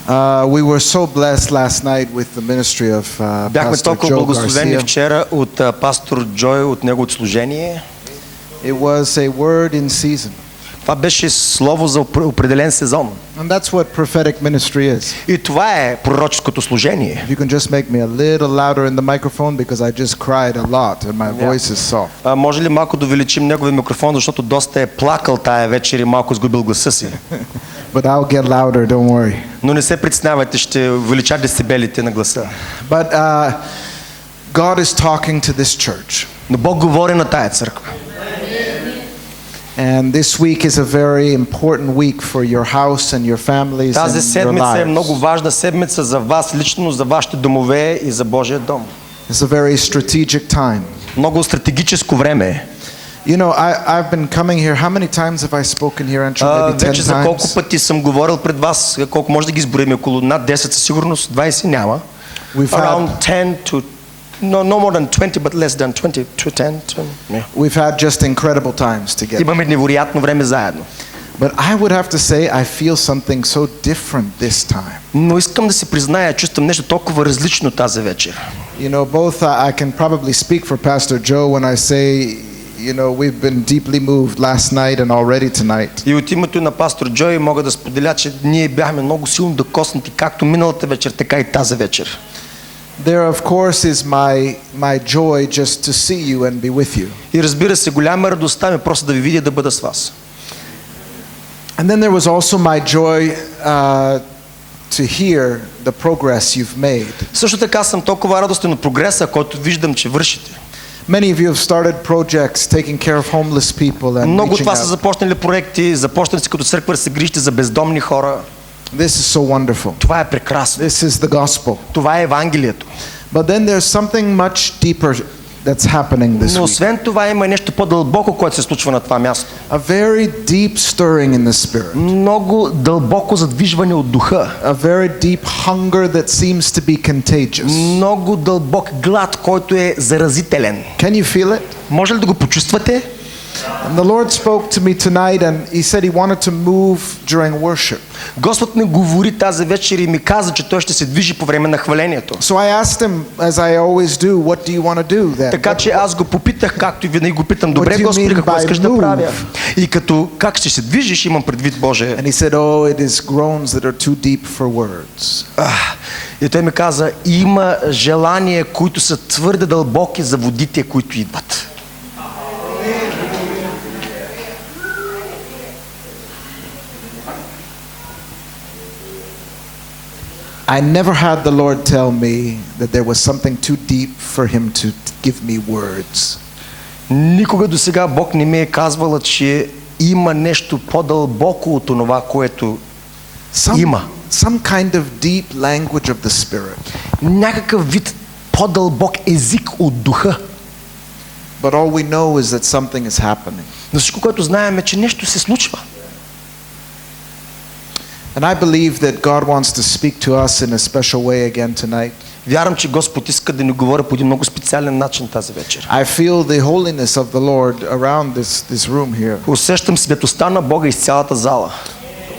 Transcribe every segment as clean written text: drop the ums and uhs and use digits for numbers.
We were so blessed last night with the ministry of Бяхме Pastor толкова Joe благословени Garcia. вчера от пастор Джой, от неговото служение. It was a word in season. Това беше слово за определен сезон. And that's what prophetic ministry is. И това е пророческото служение. If you can just make me a little louder in the microphone because I just cried a lot and my voice is soft. Може ли малко да увеличим неговия микрофон, защото доста е плакал тая вечер и малко изгубил гласа си. But I'll get louder, don't worry. Но не се притеснявайте, ще увелича децибелите на гласа. But God is talking to this church. Но Бог говори на тая църква. And this week is a very important week for your house and your families Тази and your седмица е много lives. важна седмица за вас лично, за вашите домове и за Божия дом. It's a very strategic time. Много стратегическо време е. You know, I've been coming here. How many times have I spoken here? Andrew, maybe 10 Вече за колко times. пъти съм говорил пред вас, колко може да ги изброим, около над 10 със сигурност, 20 няма. We've Around had 10 to no more than 20, but less than 20 to 10. Yeah. we've had just incredible times together. Имаме невероятно време заедно. But I would have to say I feel something so different this time. Но искам да си призная, чувствам нещо толкова различно тази вечер. You know, both I can probably speak for Pastor Joe when I say, you know, we've been deeply moved last night and already tonight. И от името на пастор Джой мога да споделя, че ние бяхме много силно докоснати, както миналата вечер, така и тази вечер. There, of course, is my joy just to see you and be with you. И разбира се, голяма радостта ми просто да ви видя, да бъда с вас. And then there was also my joy to hear the progress you've made. Също така съм толкова радостен от прогреса, който виждам, че вършите. Many of you have started projects taking care of homeless people and Много от reaching вас са out. започнали проекти, започнали си като църква да се грижите за бездомни хора. This is so wonderful. Това е прекрасно. This is the gospel. Това е Евангелието. But then there's something much deeper that's happening this Но week. освен това има нещо по-дълбоко, което се случва на това място. A very deep stirring in the spirit. Много дълбоко задвижване от духа. A very deep hunger that seems to be contagious. Много дълбок глад, който е заразителен. Can you feel it? Може ли да го почувствате? And the Lord spoke to me tonight and he said he wanted to move during worship. Господ ми говори тази вечер и ми каза, че той ще се движи по време на хвалението. So I asked him, as I always do, what do you want to do then? Така че аз го попитах, както и винаги го питам, What добре do you Господи, mean какво by искаш да move? правя? И като как ще се движиш, имам предвид Боже. And he said, oh, it is groans that are too deep for words. И той ми каза, има желания, които са твърде дълбоки за водите, които идват. I never had the Lord tell me that there was something too deep for him to give me words. Никога до сега Бог не ми е казвал, че има нещо по-дълбоко от това, което има. Some kind of deep language of the spirit. Някакъв вид по-дълбок език от духа. But all we know is that something is happening. Но всичко, което знаем е, че нещо се случва. And I believe that God wants to speak to us in a special way again tonight. Вярвам, че Господ иска да ни говори по един много специален начин тази вечер. I feel the holiness of the Lord around this room here. Усещам светостта на Бога из цялата зала.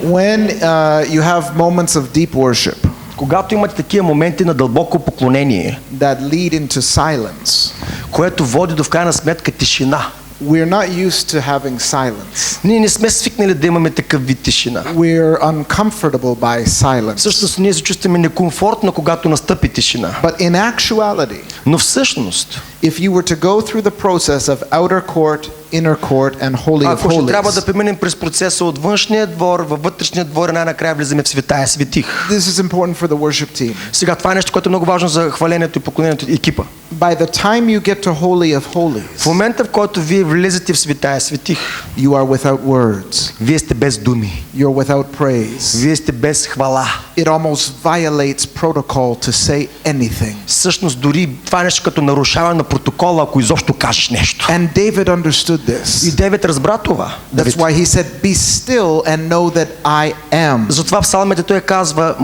When you have moments of deep worship, Когато имате такива моменти на дълбоко поклонение, that lead into silence, което води до в крайна сметка тишина. we're not used to having silence. Ние не сме свикнали да имаме такъв вид тишина. We're uncomfortable by silence. Всъщност ние се чувстваме некомфортно, когато настъпи тишина. But in actuality, Но всъщност, if you were to go through the process of outer court, inner court and holy of ако ще трябва да holies, преминем през процеса от външния двор във вътрешния двор, най-накрая влизаме в светая светих. this is important for the worship team. Сега това е нещо, което е много важно за хвалението и поклонението екипа. By the time you get to holy of В holies, момента, в който вие влезете в светая светих, you are without words. вие сте без думи. You're without praise. Вие сте без хвала. It almost violates protocol to say anything. Всъщност дори това е нещо като нарушаване на протокола, ако изобщо кажеш нещо. And David understood И this. Давид разбра това. That's why he said, "Be still and know that I am." Затова в псалмите той казва,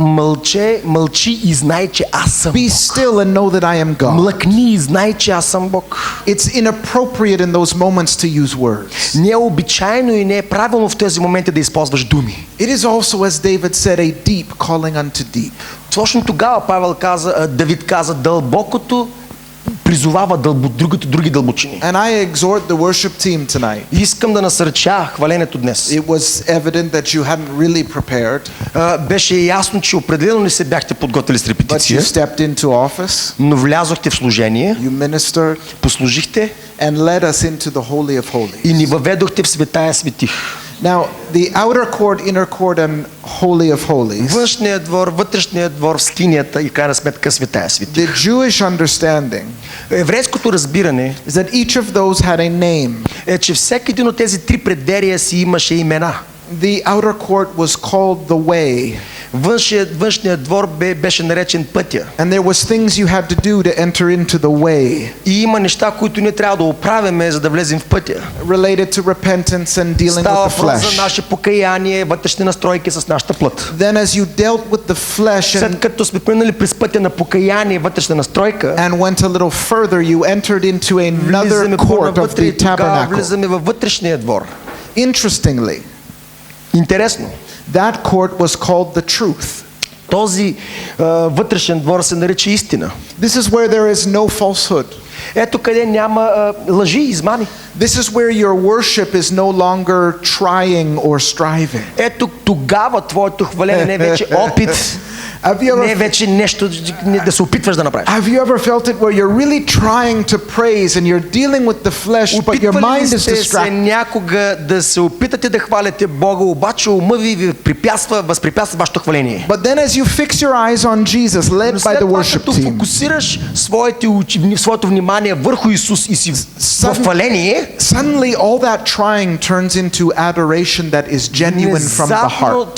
мълчи и знай, че аз съм. Be still and know that I am God. Млъкни Стани и знай, че аз съм Бог. It's inappropriate in those moments to use words. Не е обичайно и не е правилно в тези моменти да използваш думи. It is also, as David said, a deep calling unto deep. Точно тогава Давид каза, дълбокото призовава други дълбочини. And I exhort the worship team tonight. Искам да насърча хвалението днес. It was evident that you hadn't really prepared. Беше ясно, че определено не се бяхте подготвили с репетиция. But you stepped into office. Но влязохте в служение. You ministered. Послужихте. And led us into the Holy of Holies. И ни въведохте в светая светих. Now, the outer court, inner court, and Holy of Holies. Външният двор, вътрешният двор, в скинията и крайна сметка светая светих. The Jewish understanding. Еврейското разбиране is that each of those had a name. Е, че всеки един от тези три предверия си имаше имена. The outer court was called the way. Външният двор беше наречен пътя. And there was things you had to do to enter into the way. И има неща, които ние трябва да оправяме, за да влезем в пътя. Related to repentance and dealing with the Става flesh. за наше покаяние, вътрешни настройки с нашата плът. Then as you dealt with the flesh След като сме преминали през пътя на покаяние, вътрешна настройка, and went a little further, you entered into another court of the tabernacle. Влизаме във вътрешния двор. Interestingly, интересно, that court was called the truth. Този вътрешен двор се нарича истина. This is where there is no falsehood. Ето къде няма лъжи и измами. This is where your worship is no longer trying or striving. Ето тогава твоето хваление не е вече опит. Не е вече нещо да се опитваш да направиш. Have you ever felt it where you're really trying to praise and you're dealing with the flesh, but your mind is distracted? distracted? Някога да се опитате да хваляте Бога, обаче ума ви възпрепятства вашето хваление. But then as you fix your eyes on Jesus, led by the worship като team, фокусираш своето внимание върху Исус и си в хваление, suddenly all that trying turns into adoration that is genuine from the heart.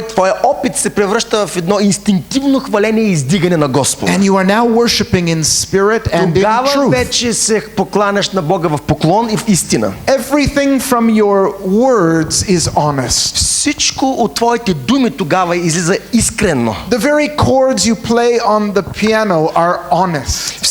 Твоя опит се превръща в едно инстинктивно хваление и издигане на Господа. And you are now worshiping in spirit and in truth. Тогава вече се покланяш на Бога в поклон и в истина. Everything from your words is honest. Всичко от твоите думи тогава излиза искрено. The very chords you play on the piano are honest.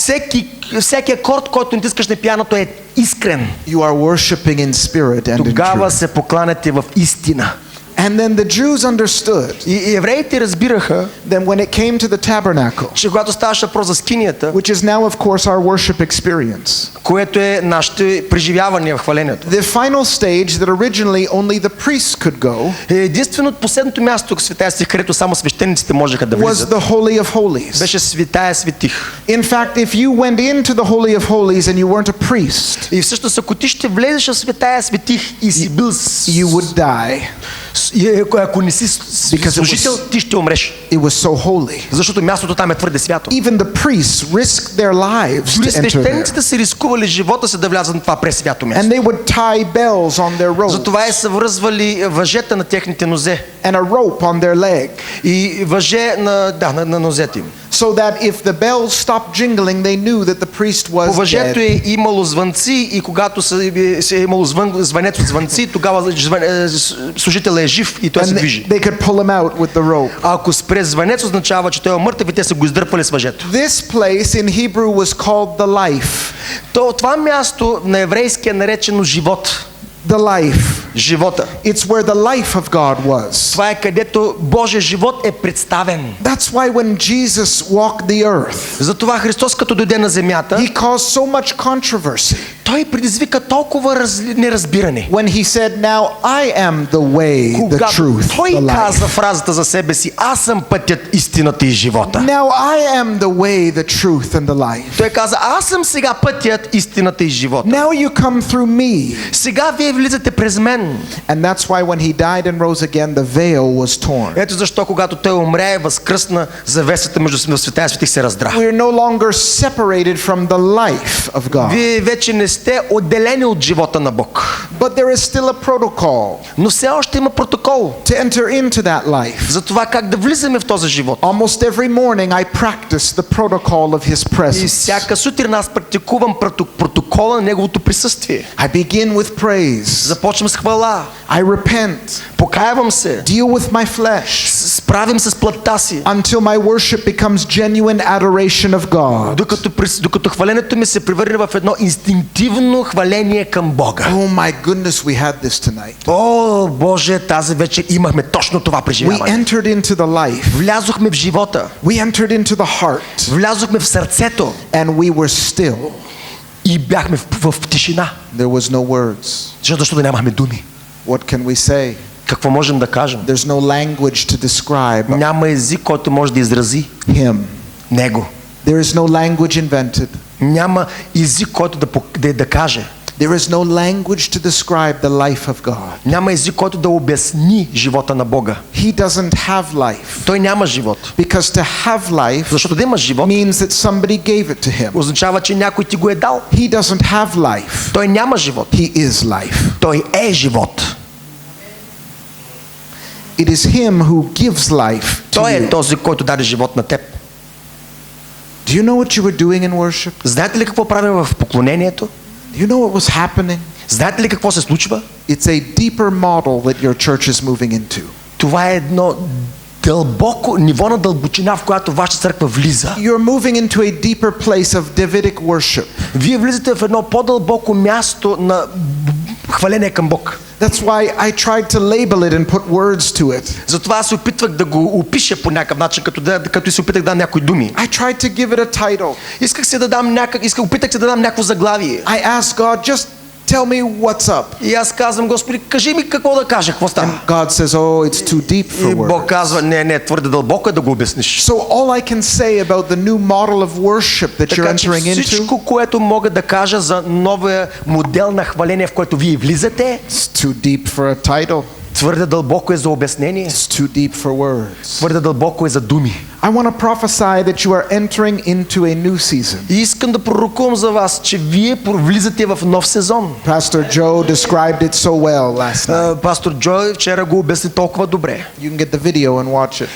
Всеки акорд, който натискаш на пианото, е искрен. You are worshiping in spirit and in truth. Тогава се покланяте в истина. And then the Jews understood. И евреите разбираха, then when it came to the tabernacle, че когато ставаше въпрос за скинията, which is now of course our worship experience, което е нашето преживяване в хвалението. The final stage that originally only the priests could go, единствено последното място в светая светих, където само свещениците можеха да влизат, was the Holy of Holies. Беше светая светих. In fact, if you went into the Holy of Holies and you weren't a priest, и всъщност ако ти ще влезеш в светая светих и си бил, you would die. Ако не си служител, ти ще умреш. It was so holy. Защото мястото там е твърде свято. Even the priests risked their lives to enter there. Свещениците са рискували живота си да влязат на това пресвято място. And they would tie bells on their robes. Затова са връзвали въжета на техните нозе. And a rope on their leg. И въже на нозете им. So that if the bells stopped jingling, they knew that the priest was dead. По въжето е имало звънци и когато е имало звънец от звънци, тогава служител е жив и той се движи. They could pull him out with the rope. Ако спре звънец, означава, че той е мъртъв и те са го издърпали с въжето. This place in Hebrew was called the life. Това място на еврейски е наречено живот. The life. Живота. It's where the life of God was. Това е където Божия живот е представен. That's why when Jesus walked the earth, затова Христос като дойде на земята, he caused so much controversy. Той предизвика толкова неразбиране. When he said, now I am the way, the truth, the life. Той каза фразата за себе си, аз съм пътят, истината и живота. Now I am the way, the truth and the life. Той каза, аз съм сега пътят, истината и живота. Now you come through me. Сега вие влизате през мен. And that's why when he died and rose again, the veil was torn. Ето защо когато той умря и възкръсна, завесата между светая и светих се раздра. We are no longer separated from the life of God. Вие вече не сте отделени от живота на Бог. But there is still a protocol. Но все още има протокол. To enter into that life. За това как да влизаме в този живот. Almost every morning I practice the protocol of his presence. И всяка сутрин аз практикувам протокола на неговото присъствие. I begin with praise. Започвам с хвала. I repent. Покаявам се. Deal with my flesh. справим с плътта си. Until my worship becomes genuine adoration of God. Докато хвалението ми се превърне в едно инстинктивно хваление към Бога. Oh my goodness, we had this tonight. О, Боже, тази вечер имахме точно това преживяване. We entered into the life. Влязохме в живота. We entered into the heart. Влязохме в сърцето. And we were still. И бяхме в тишина. There was no words. Защото нямахме думи. What can we say? Какво можем да кажем? There's no language to describe. Няма език, който може да изрази Him. Него. There is no language invented. Няма език, който да каже. There is no language to describe the life of God. Няма език, който да обясни живота на Бога. He doesn't have life. Той няма живот. Because to have life Защото да има живот means that somebody gave it to him. означава, че някой ти го е дал. He doesn't have life. Той няма живот. He is life. Той е живот. It is him who gives life to Той е you. този, който даде живот на теб. Do you know what you were doing in worship? Знаете ли какво правим в поклонението? Do you know what was happening? Знаете ли какво се случва? It's a deeper model that your church is moving into. Това е едно дълбоко ниво на дълбочина, в която вашата църква влиза. You're moving into a deeper place of Davidic worship. Вие влизате в едно по-дълбоко място на хваление към Бог. That's why I tried to label it and put words to it. Затова аз се опитвах да го опиша по някакъв начин, като се опитах да дам някои думи. I tried to give it a title. Опитах се да дам някакво заглавие. I asked God, just tell me what's up. И аз казвам, Господи, кажи ми какво да кажа, какво става. And God says, oh, it's too deep for И Бог words. казва, не, твърде дълбоко е да го обясниш. So all I can say about the new model of worship that you're Така че entering into, всичко, което мога да кажа за новия модел на хваление, в който вие влизате, it's too deep for a title. твърде дълбоко е за обяснение. It's too deep for words. Твърде дълбоко е за думи. I want to prophesy that you are entering into a new season. И искам да пророкувам за вас, че вие влизате в нов сезон. Pastor Joe described it so well last night. Пастор Джой вчера го обясни толкова добре. You can get the video and watch it.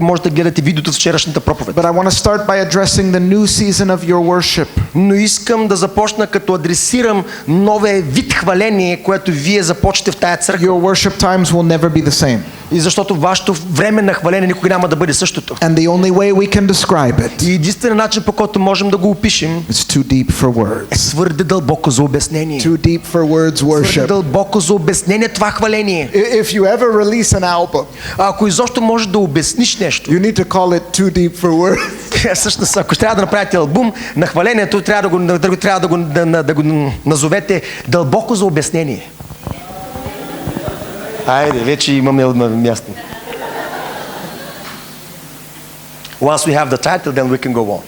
Може да гледате видеото с вчерашната проповед. But I want to start by addressing the new season of your worship. Но искам да започна като адресирам новия вид хваление, което вие започнете в тая църква. Your worship times will never be the same. И защото вашето време на хваление никога няма да бъде същото. And the only way we can describe it, И единственият начин, по който можем да го опишем, is too deep for words. твърде дълбоко за обяснение. Too deep for words Твърде worship. дълбоко за обяснение това хваление. If you ever release an album, Ако изобщо можеш да обясниш нещо, you need to call it too deep for words. всъщност, ако трябва да направите албум на хвалението, трябва да го назовете дълбоко за обяснение. Айде, вече имаме място. Once we have the title, then we can go on.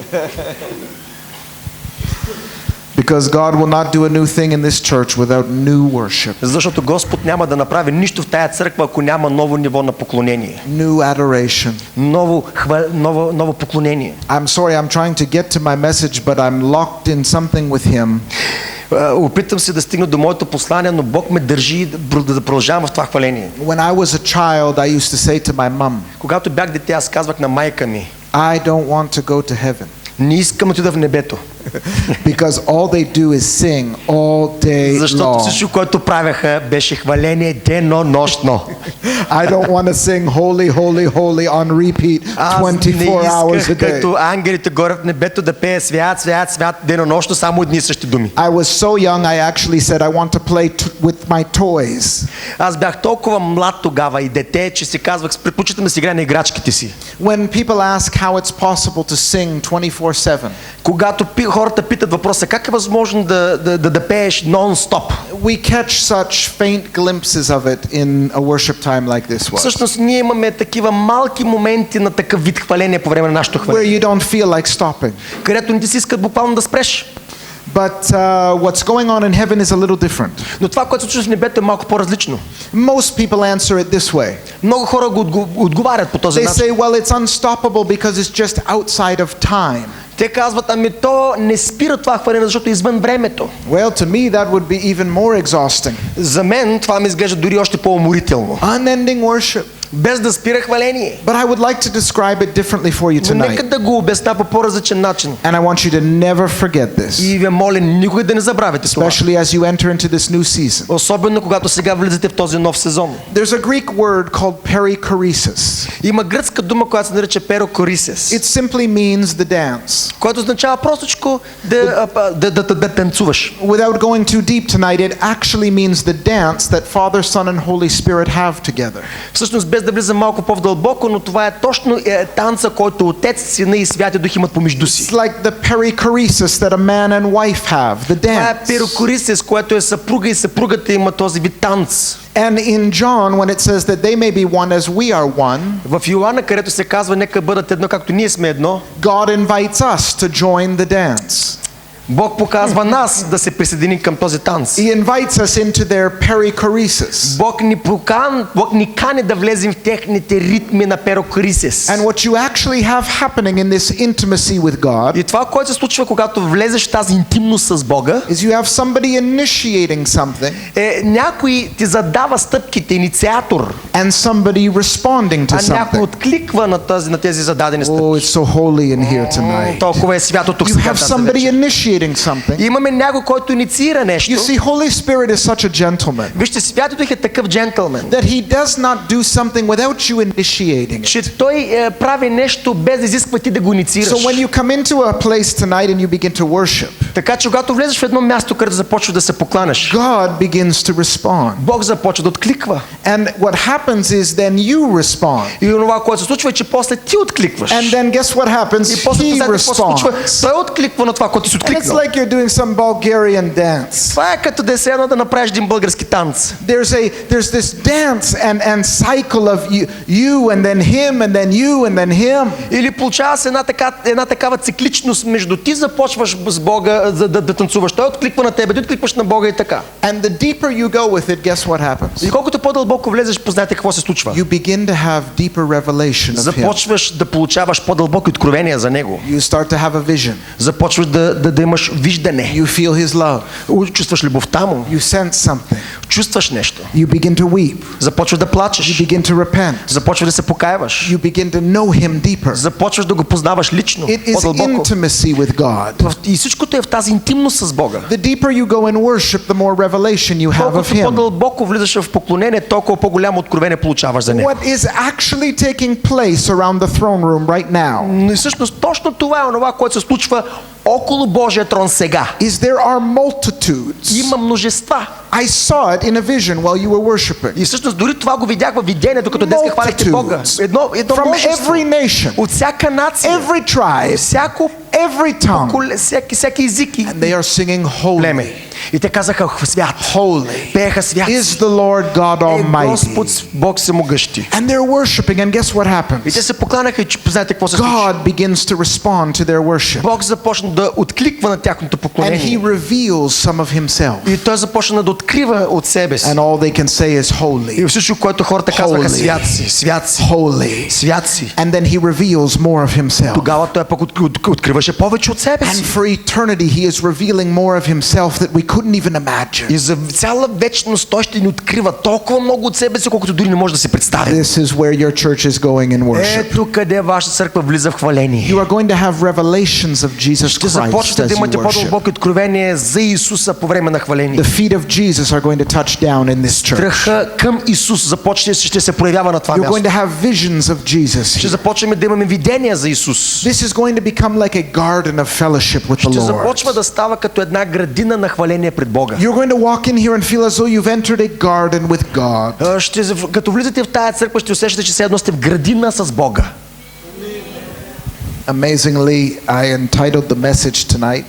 Because God will not do a new thing in this church without new worship. Защото Господ няма да направи нищо в тая църква, ако няма ново ниво на поклонение. New adoration. Ново поклонение. I'm sorry, I'm trying to get to my message, but I'm locked in something with Him. Опитам се да стигна до моето послание, но Бог ме държи да продължавам в това хваление. When I was a child, I used to say to my mom, Когато бях дете, аз казвах на майка ми, I don't want to go to heaven. не искам да отида в небето. Because all they do is sing all day Защото long. всичко, което правеха, беше хваление денонощно. I don't want to sing holy, holy, holy on repeat 24 hours Аз не a исках day. като ангелите горе в небето да пее свят, свят, свят денонощно само едни и същи думи. I was so young, I actually said I want to play with my toys. Аз бях толкова млад тогава и дете, че си казвах, предпочитам да си играя на играчките си. When people ask how it's possible to sing 24/7, Когато хората питат въпроса, как е възможно да пееш нон-стоп? we catch such faint glimpses of it in a worship time like this was, Всъщност ние имаме такива малки моменти на такъв вид хваление по време на нашето where хваление, you don't feel like stopping. където не ти си иска буквално да спреш. But what's going on in heaven is a little different. Но това, което се случва в небето, е малко по-различно. Most people answer it this way. Много хора го отговарят по този They начин. say, well, it's unstoppable because it's just outside of time. Те казват, ами то не спира това хваление, защото е извън времето. Well, to me that would be even more exhausting. За мен това ми изглежда дори още по-уморително. Unending worship. без да спира хваление. But I would like to describe it differently for you Но нека tonight. да го обясня по по-различен начин. And I want you to never forget this, И ви моля никога да не забравяте това. especially as you enter into this new season. Особено когато сега влизате в този нов сезон. There's a Greek word called perichoresis. Има гръцка дума, която се нарича перокорисес. It simply means the dance. Което означава простичко да танцуваш. Without going too deep tonight, it actually means the dance that Father, Son and Holy Spirit have together. Всъщност без да влизам малко по-вдълбоко, но това е точно танца, който Отец, Сина и Святи Дух имат помежду си. It's like the perichoresis that a man and wife have, the Това е dance. перокорисес, което е съпруга и съпругата има този вид танц. And in John, when it says that they may be one as we are one, В Йоанна, където се казва нека бъдат едно, както ние сме едно, God invites us to join the dance. Бог показва нас да се присъединим към този танц. He invites us into their perichoresis. Бог ни кани да влезем в техните ритми на перокорисес. And what you actually have happening in this intimacy with God И това, което се случва, когато влезеш в тази интимност с Бога, is you have somebody initiating something някой ти задава стъпките, инициатор, and somebody responding to а някой something. откликва на тези зададени стъпки. Oh, it's so holy in here tonight. Толкова е свято тук You сега have тази somebody вечер. initiating something. Имаме някой, който инициира нещо. You see, Holy Spirit is such a gentleman Вижте, Святи Дух е такъв джентълмен, that he does not do something without you initiating it. че той прави нещо без да изисква ти да го инициираш. So when you come into a place tonight and you begin to worship, Така че когато влезеш в едно място, където започваш да се покланяш, God begins to respond. Бог започва да откликва. And what happens is then you respond. И това, което се случва, е, че после ти откликваш. And then guess what happens? И после He какво се случва? responds. Той откликва на това, което си And it's откликнал. like you're doing some Bulgarian dance. Това е като да се едно да направиш един български танц. There's this dance and cycle of you and then him and then you and then him. Или получава се една такава цикличност между ти започваш с Бога да танцуваш. Той откликва на тебе, ти откликваш на Бога и така. And the deeper you go with it, guess what happens? И колкото по-дълбоко влезеш, познайте какво се случва. You begin to have deeper revelation of him. Започваш да получаваш по-дълбоки откровения за него. You start to have a vision. Започваш да имаш виждане. You feel his love. Чувстваш любовта му. You sense something. Чувстваш нещо. You begin to weep. Започваш да You плачеш. begin to repent. Започваш да се покаяваш. You begin to know him deeper. Започваш да го познаваш лично, It is по-дълбоко. intimacy with God. И всичкото е в тази интимност с Бога. The deeper you go in worship, the more revelation you have of Колкото him. по-дълбоко влизаш в поклонение, толкова по-голямо откровение получаваш за него. What is actually taking place around the throne room right now Но и всъщност точно това е онова, което се случва около Божия трон сега. is there are multitudes. Има множества. I saw it in a vision while you were worshiping. И всъщност дори това го видях във видение, докато днес хвалихте Бога. Едно From множество. every nation, От всяка нация, every tribe, всяко every tongue, всеки език и and they are singing племе. holy, И те казаха свят, holy пееха свят. is the Lord God Господ Almighty. Бог всемогъщи. And they're worshiping, and guess what И happens? те се покланяха и знаете какво се случи? God begins to respond to their worship, Бог започна да откликва на тяхното and He поклонение. reveals some of Himself, И той започна да открива от себе си. and all they can say is И holy, всичко, което хората казваха, Holy. свят си, свят си, holy, свят си. and then He reveals more of Himself. Тогава той пък откриваше повече от себе And си. for eternity, He is revealing more of Himself that we couldn't even imagine. И за цяла вечност той ще ни открива толкова много от себе си, колкото дори не може да се представи. This is where your church is going in worship. Ето къде вашата църква влиза в хваление. You are going to have revelations of Jesus Ще Christ започнете as да you имате worship. по-дълбоки откровения за Исуса по време на хваление. The feet of Jesus are going to touch down in this church. Страха към Исус ще се проявява на това You're going място. to have visions of Jesus. Ще започнем да имаме видения за Исус. This is going to become like a garden of fellowship with the Ще Lord. започва да става като една градина на хваление пред Бога. You're going to walk in here and feel as though you've entered a garden with God. Като влизате в тая църква, ще усещате, че все едно сте в градина с Бога. Amazingly, I entitled the message tonight,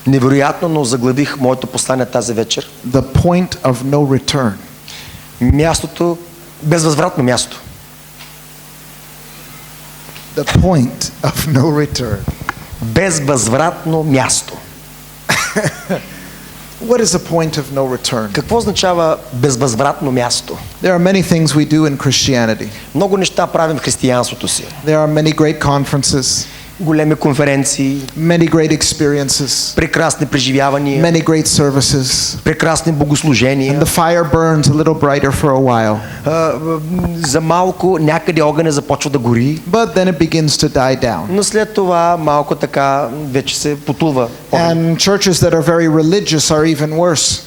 Невероятно, но заглавих моето послание тази вечер. The Point of No Return. Мястото, безвъзвратно място. The point of no return. Безвъзвратно място. What is a point of no return? Какво означава безвъзвратно място? There are many things we do in Christianity. Много неща правим в християнството си. There are many great conferences. големи конференции, many great experiences, прекрасни преживявания, many great services, прекрасни богослужения. and the fire burns a little brighter for a while. За малко някъде огъня започва да гори, But then it begins to die down. но след това малко така вече се потулва. And churches that are very religious are even worse.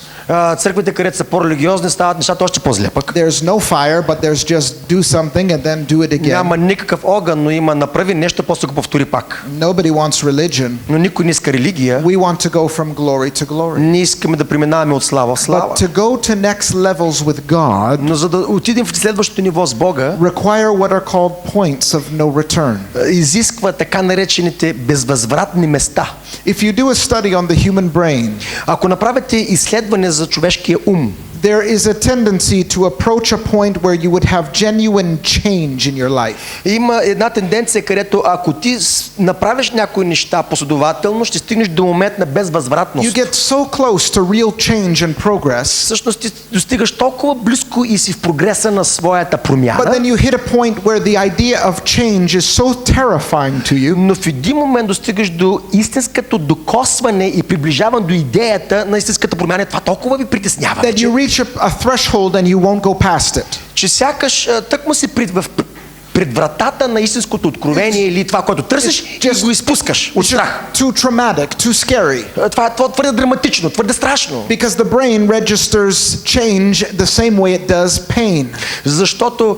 Църквите, където са по-религиозни, стават нещата още по-зле пък. There's no fire, but there's just do something and then do it again. Няма никакъв огън, но има направи нещо, после го повтори пак. Nobody wants religion. Но никой не иска религия. We want to go from glory to glory. Ние искаме да преминаваме от слава в слава. But to go to next levels with God, Но за да отидем в следващото ниво с Бога, require what are called points of no return. изисква така наречените безвъзвратни места. If you do a study on the human brain, ако направите изследване за човешкия ум, there is a tendency to approach a point where you would have genuine change in your life. Има една тенденция, където ако ти направиш някои неща последователно, ще стигнеш до момент на безвъзвратност. You get so close to real change and progress. Всъщност ти достигаш толкова близко и си в прогреса на своята промяна. But then you hit a point where the idea of change is so terrifying to you. Но в един момент достигаш до истинското докосване и приближаване до идеята на истинската промяна. Това толкова ви притеснява. That you reach a threshold and you won't go past it. Че сякаш тъкмо си пред вратата на истинското откровение или това, което търсиш, и го изпускаш от страх. Too traumatic, too scary. Това е твърде драматично, твърде страшно. Because the brain registers change the same way it does pain. Защото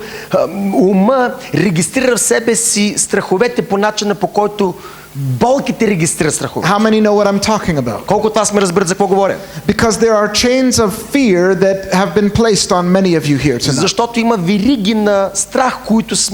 ума регистрира в себе си страховете по начина, по който болките регистрират страхове. How many know what I'm talking about? Колко от вас ме разбират за какво говоря? Because there are chains of fear that have been placed on many of you here tonight. Защото има вериги на страх,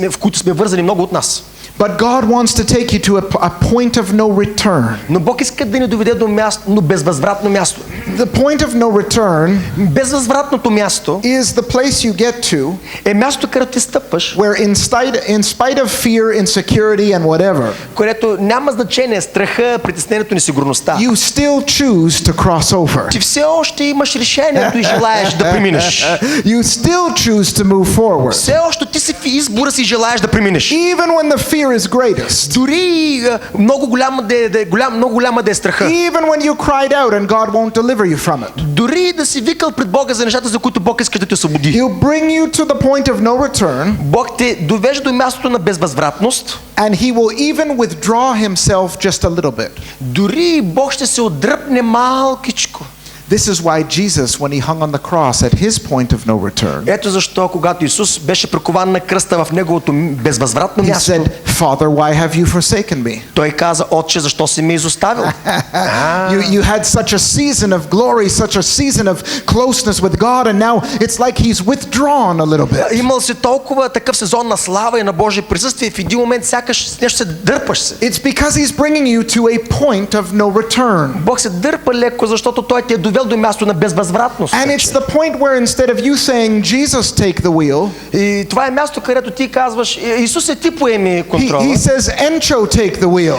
в които сме вързани много от нас. But God wants to take you to a point of no return. Но Бог иска да ни доведе до място, но безвъзвратно място. The point of no return, безвъзвратното място, is the place you get to, е място, където ти стъпваш, where in spite of fear, insecurity and whatever, където няма значение страха, притеснението, несигурността. You still choose to cross over. Ти все още имаш решението и желаеш да преминеш. You still choose to move forward. Все още ти си в избора си желаеш да преминеш. Even when the fear is greatest. Дори много голяма да е страха. Even when you cried out and God won't deliver you from it. Дори да си викал пред Бога за нещата, за които Бог иска да те освободи. He'll bring you to the point of no return. Бог те довежда до мястото на безвъзвратност. And he will even withdraw himself just a little bit. Дори Бог ще се отдръпне малкичко. This is why Jesus, when he hung on the cross at his point of no return, ето защо, когато Исус беше прикован на кръста в неговото безвъзвратно място, he said, Father, why have you forsaken me? Той каза, Отче, защо си ме изоставил? You had such a season of glory, such a season of closeness with God, and now it's like he's withdrawn a little bit. Имал си толкова такъв сезон на слава и на Божие присъствие, в един момент сякаш нещо се дърпаш се. It's because he's bringing you to a point of no return. Бог се дърпа леко, защото Той те е довел до място на безвъзвратност. And it's the point where instead of you saying, Jesus, take the wheel, и това е място, където ти казваш, Исусе, ти поеми контрола. He says, Encho, take the wheel.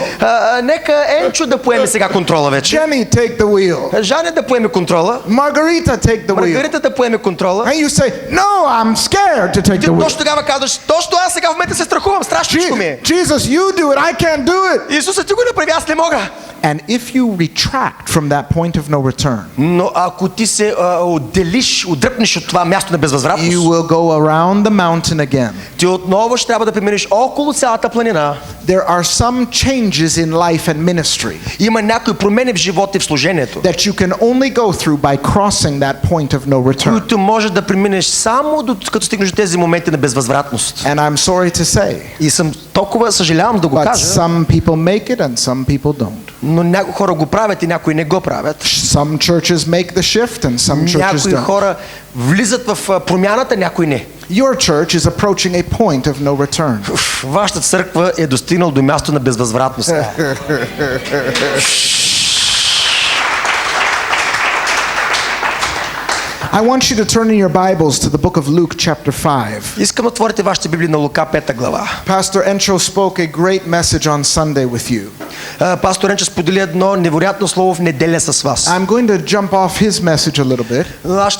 Нека Енчо да поеме сега контрола вече. Jenny, take the wheel. Жаня да поеме контрола. Margarita, take the wheel. Маргарита да поеме контрола. And you say, no, I'm scared to take the wheel. Точно тогава казваш, точно аз сега в момента се страхувам, страшно ми е. Jesus, you do it, I can't do it. Исусе, ти го направи, аз не мога. And if you retract from that point of no return, но ако ти се отдръпнеш от това място на безвъзвратност, you will go around the mountain again. Ти отново ще трябва да преминеш около цялата планина. There are some changes in life and ministry. Има някои промени в живота и в служението. That you can only go through by crossing that point of no return. Които можеш да преминеш само като стигнеш до тези моменти на безвъзвратност. And I'm sorry to say. И съм толкова съжалявам да го кажа. But some people make it and some people don't. Но някои хора го правят и някои не го правят. Some churches make the shift and some churches don't. Някои хора влизат в промяната, някои не. Your church is approaching a point of no return. Вашата църква е достигнала до място на безвъзвратност. I want you to turn in your Bibles to the book of Luke chapter 5. Искам да отворите вашите Библии на Лука 5 глава. Pastor Encho spoke a great message on Sunday with you. Пастор Енчо сподели едно невероятно слово в неделя с вас. I'm going to jump off his message a little bit. Аз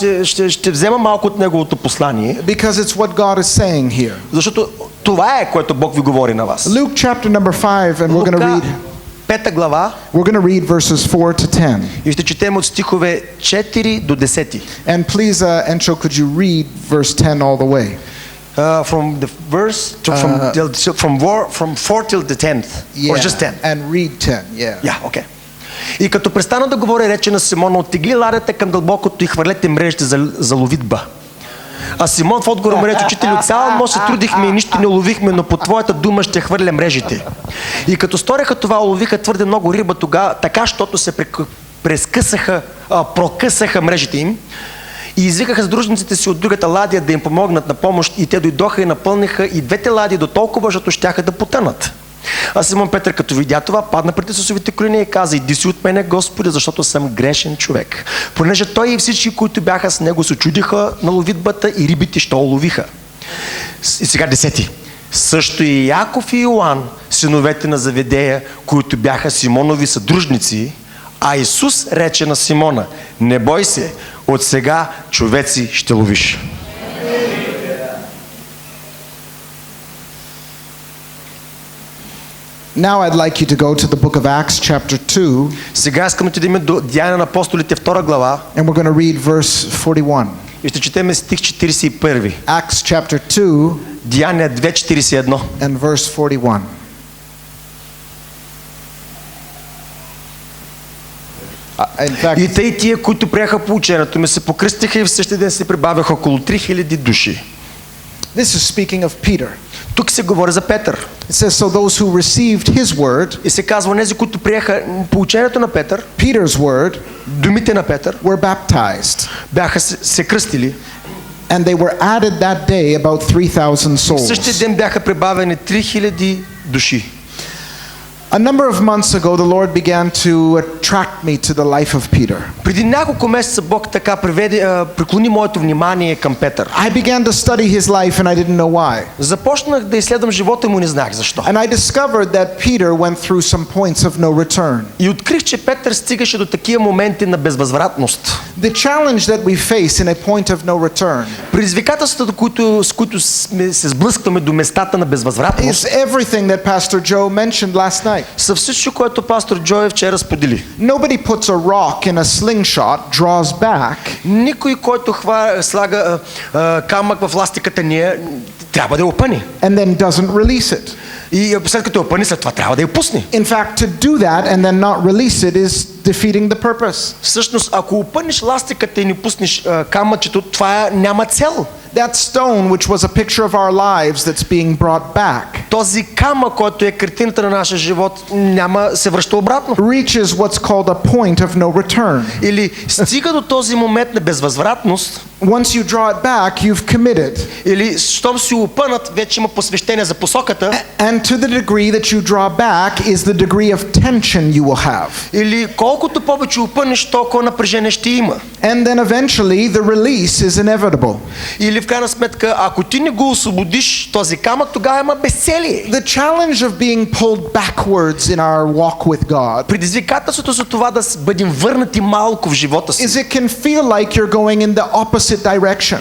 ще взема малко от неговото послание. Because it's what God is saying here. Защото това е, което Бог ви говори на вас. Luke chapter number 5, and we're going to read. Пета глава. We're going to read verses 4 to 10. И ще четем от стихове 4 до 10. And please, Encho, could you read verse 10 all the way? From the verse from 4 till the 10th, or just 10. And read 10. Yeah, okay. И като престана да говори, рече на Симона: оттегли ладата към дълбокото и хвърлете мрежите за ловитба. А Симон в отговор му рече: учителю, цяла нощ се трудихме и нищо не ловихме, но по твоята дума ще хвърля мрежите. И като сториха това, уловиха твърде много риба тогава, така, щото се прокъсаха мрежите им. И извикаха съдружниците си от другата ладия да им помогнат на помощ, и те дойдоха и напълниха и двете ладии до толкова, защото щяха да потънат. А Симон Петър, като видя това, падна пред Исусовите колени и каза: иди си от мене, Господи, защото съм грешен човек. Понеже той и всички, които бяха с него, се чудиха на ловитбата и рибите, що уловиха. И сега 10. Също и Яков и Йоан, синовете на Заведея, които бяха Симонови съдружници, а Исус рече на Симона: не бой се, от сега човеци ще ловиш. Now I'd like you to go to the book of Acts chapter 2. Сега искам да отидем до Деяния на апостолите 2 глава. And we're going to read verse 41. И ще четем стих 41. Acts chapter 2. Деяния 2:41. And verse 41. И тъй тия, които приеха по учението ми, се покръстиха и в същия ден се прибавяха около 3000 души. This is speaking of Peter. Тук се говори за Петър. It says, so those who received his word, и се казва, нези, които приеха по учението на Петър, Peter's word, думите на Петър, were baptized. Бяха се кръстили. And they were added that day about 3,000 souls. В същия ден бяха прибавени 3000 души. A number of months ago, the Lord began to attract me to the life of Peter. Преди няколко месеца Бог така приклони моето внимание към Петър. I began to study his life and I didn't know why. Започнах да изследвам живота му, не знаех защо. And I discovered that Peter went through some points of no return. И открих, че Петър стигаше до такива моменти на безвъзвратност. The challenge that we face in a point of no return. Предизвикателствата, с които се сблъскваме до местата на безвъзвратност, is everything that Pastor Joe mentioned last night. Са всичко, което пастор Джой вчера сподели. Nobody puts a rock in a slingshot, draws back. Никой, който слага камък в ластиката ни, трябва да я опъни. And then doesn't release it. И след като я опъни, след това трябва да я пусне. In fact, to do that and then not release it is defeating the purpose. Всъщност, ако опънеш ластиката и не пуснеш камъчето, това няма цел. That stone, which was a picture of our lives, that's being brought back. Този камък, който е картината на нашия живот, се връща обратно. Reaches what's called a point of no return. Или стига до този момент на безвъзвратност. Once you draw it back, you've committed. Или щом си опънат, вече има посвещение за посоката. And to the degree that you draw back is the degree of tension you will have. Или колкото повече опънеш, толкова напрежение ще има. And then eventually the release is inevitable. Или в крайна сметка, ако ти не го освободиш този камък, тогава има безцелие. The challenge of being pulled backwards in our walk with God. Предизвикателството за това да бъдем върнати малко в живота си. Is it can feel like you're going in the opposite direction.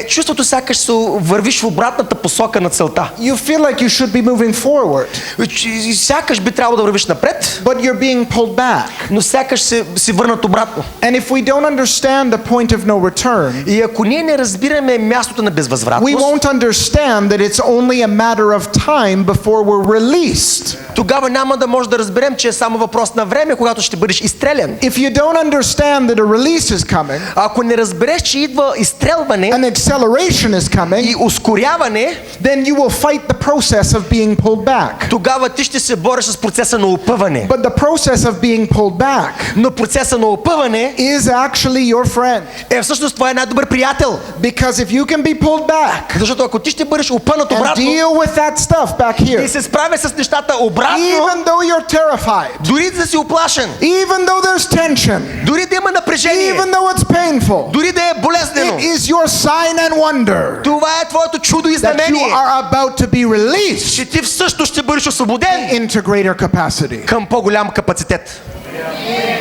Чувството сякаш се вървиш в обратната посока на целта. You feel like you should be moving forward. Сякаш би трябвало да вървиш напред. But you're being pulled back. Но сякаш си върнат обратно. And if we don't understand the point of no return, и ако ние не разбираме мястото на безвъзвратност, we won't understand that it's only a matter of time before we're released. Тогава няма да може да разберем, че е само въпрос на време, когато ще бъдеш изстрелян. If you don't understand that a release is coming, ако не разбереш, че идва изстрелване, an acceleration is coming, и ускоряване, then you will fight the process of being pulled back. Тогава ти ще се бориш с процеса на опъване. But the process of being pulled back, но процеса на опъване, is actually your friend. Всъщност това е най-добър приятел. Because if you can be pulled back, защото ако ти ще бъдеш опънат обратно, and deal with that stuff back here, и се справя с нещата обратно, even though you're terrified, дори да си уплашен, even though there's tension, дори да има напрежение, even though it's painful, дори да е болезнено, дадено. It is your sign and wonder. Това е твоето чудо и That you знамение. are about to be released. Че ти също ще бъдеш освободен Into greater capacity. към по-голям капацитет.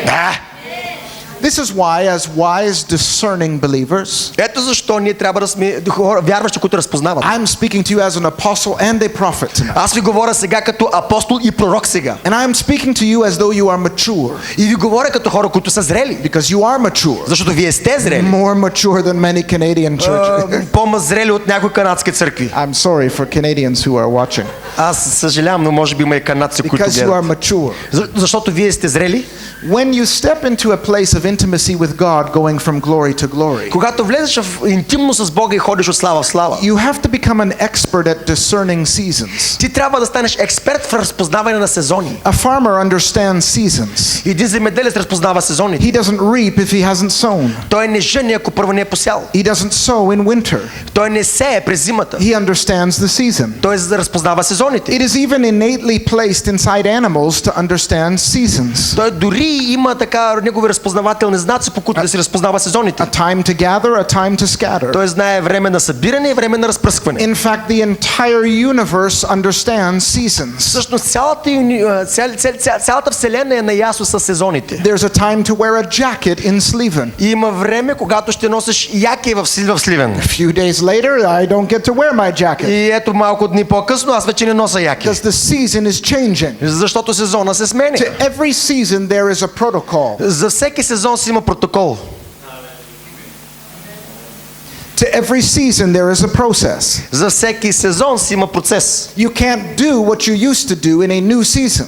Да. This is why, as wise, discerning believers, Ето защо ние трябва да сме хора, вярващи, които разпознават. I'm speaking to you as an apostle and a prophet tonight. Аз ви говоря сега като апостол и пророк сега. And I am speaking to you as though you are mature. И ви говоря като хора, които са зрели. Because you are mature. Защото вие сте зрели. More mature than many Canadian churches. По-зрели от някои канадски църкви. I'm sorry for Canadians who are watching. Аз съжалявам, но може би има и канадци, които Because you are гледат. mature. Защото вие сте зрели. When you step into a place of intimacy with God, going from glory to glory, Когато влезеш в интимно с Бога и ходиш от слава в слава, you have to become an expert at discerning seasons. ти трябва да станеш експерт в разпознаване на сезони. A farmer understands seasons. Един земеделец разпознава сезоните. He doesn't reap if he hasn't sown. Той не жъне, ако първо не е посял. He doesn't sow in winter. Той не сее през зимата. He understands the season. Той разпознава сезоните. It is even innately placed inside animals to understand seasons. Той дори има така негови разпознавателни знаци, по които да се разпознава сезоните. A time to gather, a time to scatter. Той знае време на събиране и време на разпръскване. In fact, the entire universe understands seasons. Всъщност цялата вселена е наясно с сезоните. There's a time to wear a jacket in Sliven. И има време, когато ще носиш яки в Сливен. A few days later, I don't get to wear my jacket. И ето малко дни по-късно аз вече не нося яки. Because the season is changing. Защото сезона се сменя. To every season there is a protocol. За всеки сезон си има протокол. To every season there is a process. За всеки сезон си има процес. You can't do what you used to do in a new season.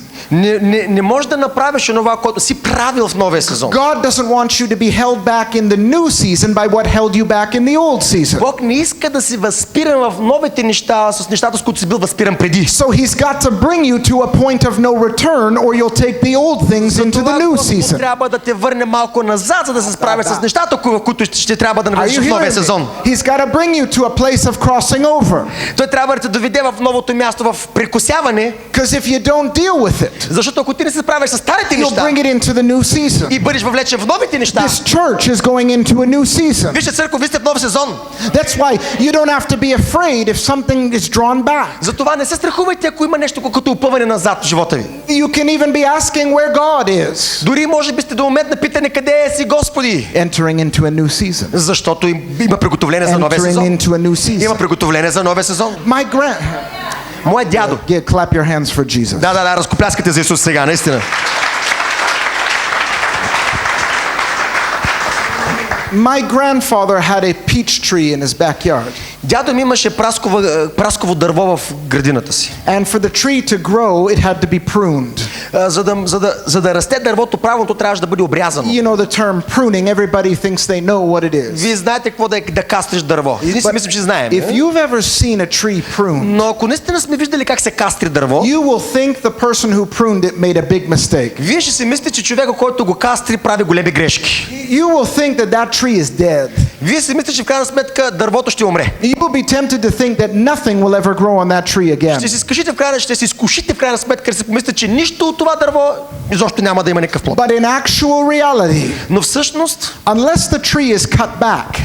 Не можеш да направиш онова, което си правил в новия сезон. God doesn't want you to be held back in the new season by what held you back in the old season. Бог не иска да си възпиран в новите неща с нещата, с които си бил възпиран преди. So he's got to bring you to a point of no return or you'll take the old things into the new season. Трябва да те върне малко назад, за да се справиш с нещата, които ще трябва да навлезеш в новия сезон. He's got to bring you to a place of crossing over. Той трябва да те доведе в новото място в прекосяване. Because if you don't deal with it, защото ако ти не се справиш с старите you'll неща bring it into the new season. и бъдеш въвлечен в новите неща, This church is going into a new season. вижте църква, вие сте в нов сезон. That's why you don't have to be afraid if something is drawn back. Затова не се страхувайте, ако има нещо като опъване назад в живота ви. You can even be asking where God is. Дори може би сте до момент на питане къде е си Господи. Entering into a new season. Защото има приготовление за новия сезон. Entering into a new season. Има приготовление за новия сезон. Моят дядо. Clap your hands for Jesus. Да, разкопляскате за Исус сега, наистина. My grandfather had a peach tree in his backyard. Дядо ми имаше прасково дърво в градината си. And for the tree to grow, it had to be pruned. За да расте дървото правилно, трябваше да бъде обрязано. You know the term pruning. Everybody thinks they know what it is. Вие знаете какво да кастриш дърво. И ние си мислим, че знаем. If you've ever seen a tree pruned, но ако наистина сме виждали как се кастри дърво, you will think the person who pruned it made a big mistake. Вие ще си мислите, че човека, който го кастри, прави големи грешки. You will think that tree is dead. Вие си мислите, че в крайна сметка дървото ще умре. You will be tempted to think that nothing will ever grow on that tree again. Ще се изкушите в крайна сметка, да си помислите, че нищо от това дърво изобщо няма да има никакъв плод. But in actual reality, но всъщност, unless the tree is cut back,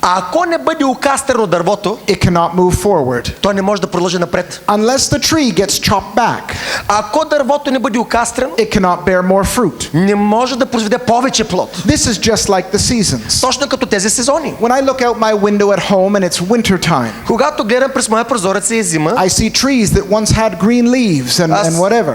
ако не бъде окастрено дървото, it cannot move forward. То не може да продължи напред. Unless the tree gets chopped back, ако дървото не бъде окастрено, it cannot bear more fruit. Не може да произведе повече плод. This is just like the seasons. Точно като тези сезони. When I look out my window at home and it's winter time, когато гледам през моя прозорец е зима, I see trees that once had green leaves and whatever.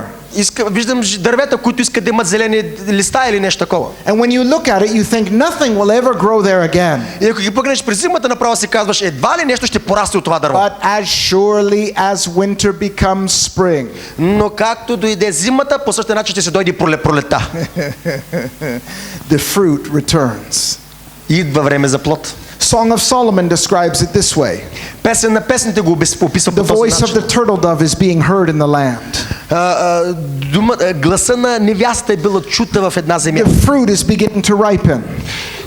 Виждам дървета, които искат да имат зелени листа или нещо такова. And when you look at it, you think nothing will ever grow there again. И ако ги пъгнеш през зимата, направо си казваш, едва ли нещо ще порасне от това дърво. But as surely as winter becomes spring, но както дойде зимата, по същия начин ще се дойде пролетта. The fruit returns. Идва време за плод. Song of Solomon describes it this way. Песен на песните го описва по The този voice of начин. the turtle dove is being heard in the land. Гласа на невяста е била чута в една земя. The fruit is beginning to ripen.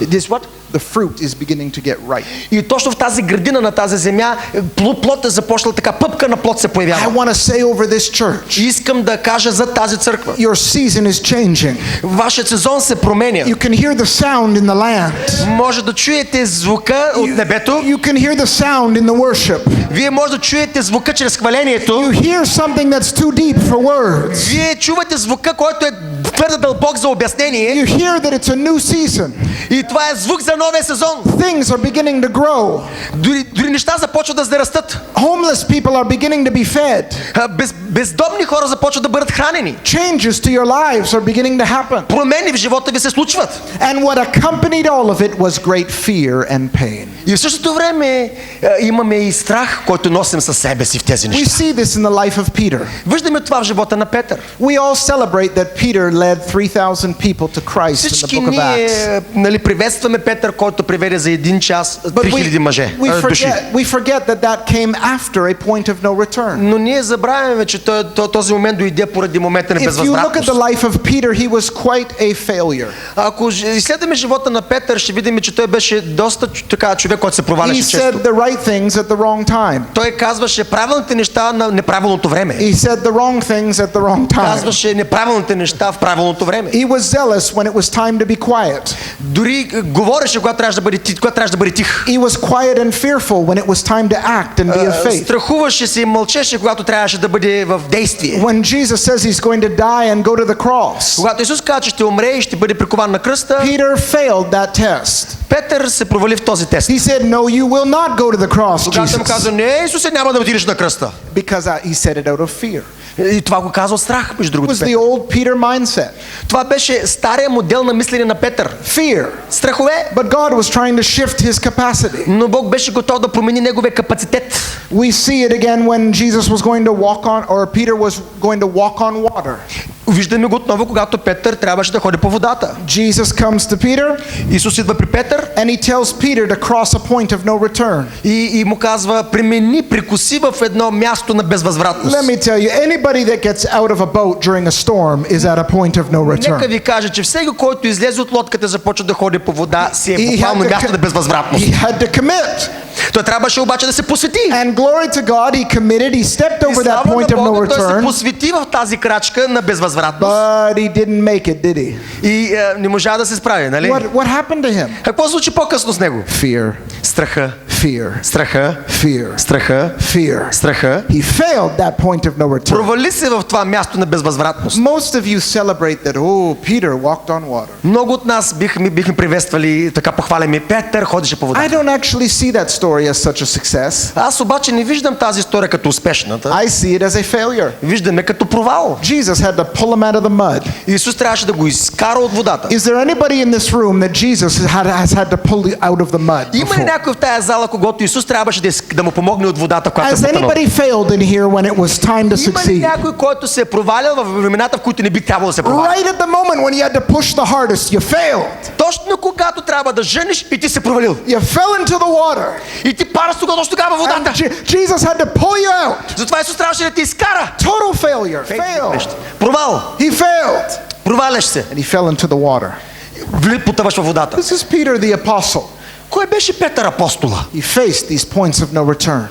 This what? the fruit is beginning to get ripe. И точно в тази градина на тази земя плод е започнал така, пъпка на плод се появява. I want to say over this church. Искам да кажа за тази църква. Your season is changing. Вашият сезон се променя. You can hear the sound in the land. Може да чуете звука от небето. You can hear the sound in the worship. Вие може да чуете звука чрез хвалението. You hear something that's too deep for words. Вие чувате звука, който е твърде дълбок за обяснение. You hear that it's a new season. И това е звук за новия сезон. Things are beginning to grow. Дори неща започват да се растат. Homeless people are beginning to be fed. Бездомни хора започват да бъдат хранени. Changes to your lives are beginning to happen. Промени в живота ви се случват. And what accompanied all of it was great fear and pain. И в същото време имаме и страх, който носим със себе си в тези неща. We see this in the life of Peter. Виждаме това в живота на Петър. We all celebrate that Peter led 3,000 people to Christ in the Всички book of Acts. ние приветстваме Петър, който приведе за един час 3000 мъже, души. We forget that came after a point of no return. Но ние забравяме, че този момент дойде поради момента на If you look at безвъзвратност. the life of Peter, he was quite a failure. Ако изследваме живота на Петър, ще видим, че той беше доста така човек, който се He проваляше said често. the right things at the wrong time. Той казваше правилните неща на неправилното време. He said the wrong things at the wrong time. Казваше неправилните неща в правилното време. He was zealous when it was time to be quiet. Дори говореше, когато трябваше да бъде тих. He was quiet and fearful when it was time to act and be of faith. Страхуваше се и мълчеше, когато трябваше да бъде в действие. When Jesus says he's going to die and go to the cross, Когато Исус каза, че ще умре и ще бъде прикован на кръста, Peter failed that test. Петър се провали в този тест. He said, "No, you will not go to the cross, Когато съм казал, Jesus." не, Исусе, няма да отидеш на кръста. Because he said it out of fear. И това го казва от страх, между It другото. was the old Peter mindset. Това беше стария модел на мислене на Петър. Fear. Страхове. But God was trying to shift his capacity. Но Бог беше готов да промени неговия капацитет. We see it again when Jesus was going to walk on, or Peter was going to walk on water. Виждаме го отново, когато Петър трябваше да ходи по водата. Jesus comes to Peter, Исус идва при Петър and he tells Peter to cross a point of no return. и му казва, прекоси в едно място на безвъзвратност. Let me tell you, anybody that gets out of a boat during a storm is at a point of no Нека return. ви кажа, че всеки, който излезе от лодката, започва да ходи по вода, си е буквално място на безвъзвратност. He had to commit. Той трябваше обаче да се посвети. And glory to God, he committed, he stepped И over that слава на point of no Бога, той се return, посвети в тази крачка на безвъзвратност. but he didn't make it, did he? И не можа да се справи, нали? What happened to him? Какво случи по-късно с него? Fear, Страха. fear, Страха. fear, Страха. fear. Страха. He failed that point of no return. Провали се в това място на безвъзвратност. Most of you celebrate that, oh, Peter walked on water. Много от нас бихме приветствали, така похваляме, Петър ходеше по вода. I don't actually see that story as such a success. Аз обаче не виждам тази история като успешната. I see it as a failure. Виждаме като провал. Jesus had to pull him out of the mud. Исус трябваше да го изкара от водата. Is there anybody in this room that Jesus has had to pull out of the mud Има ли before? някой в тая зала, когато Исус трябваше да му помогне от водата, която Has е потънал? anybody failed in here when it was time to Има ли succeed? някой, който се е провалял в времената, в които не би трябвало да се проваля? Right at the moment when you had to push the hardest, you failed. Точно когато трябва да жениш и ти се провалил. You fell into the water. И ти падаш точно тогава в And водата. Jesus had to pull you out. Затова Исус трябваше да те изкара. Total failure. Fail. Провал. He failed. Проваляш се. And he fell into the water. Потъваш във водата. This is Peter the apostle. Кой беше Петър апостола? He faced these points of no return.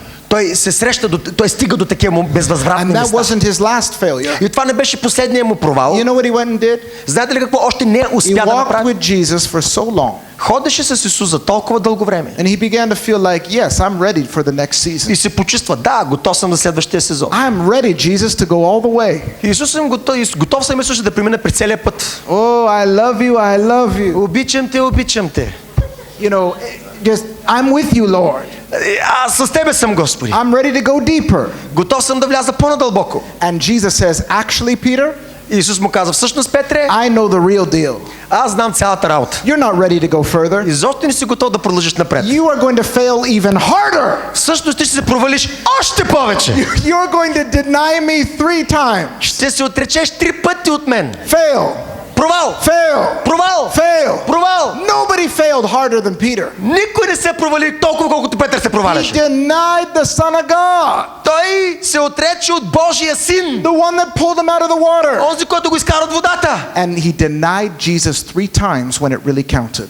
Той стига до такива безвъзвратни And that места. wasn't his last failure. И това не беше последния му провал. You know what he went and did? Знаете ли какво още не He успя да walked направи? with Jesus for so long. Ходеше с Исус за толкова дълго време. And he began to feel like, yes, I'm ready for the next season. И се почувства, да, готов съм за следващия сезон. I'm ready, Jesus, to go all the way. Исус съм готов съм Исус да премина през целия път. Oh, I love you, I love you. Обичам те, обичам те. You know, just, I'm with you, Lord. Аз с тебе съм, Господи. I'm ready to go deeper. Готов съм да вляза по-надълбоко. And Jesus says, actually, Peter, Исус му каза, всъщност, Петре, I know the real deal. аз знам цялата работа. You're not ready to go further. Изобщо не си готов да продължиш напред. You are going to fail even harder. Всъщност ти ще се провалиш още повече. You're going to deny me 3 times. Ще се отречеш 3 пъти от мен. Fail. Провал! Fail. Провал! Fail. Провал! Nobody failed harder than Peter. Никой не се провали толкова, колкото Петър се He проваляше. denied the Son of God. Той се отрече от Божия син. The one that pulled him out of the water. Онзи, който го изкара от водата. And he denied Jesus 3 times when it really counted.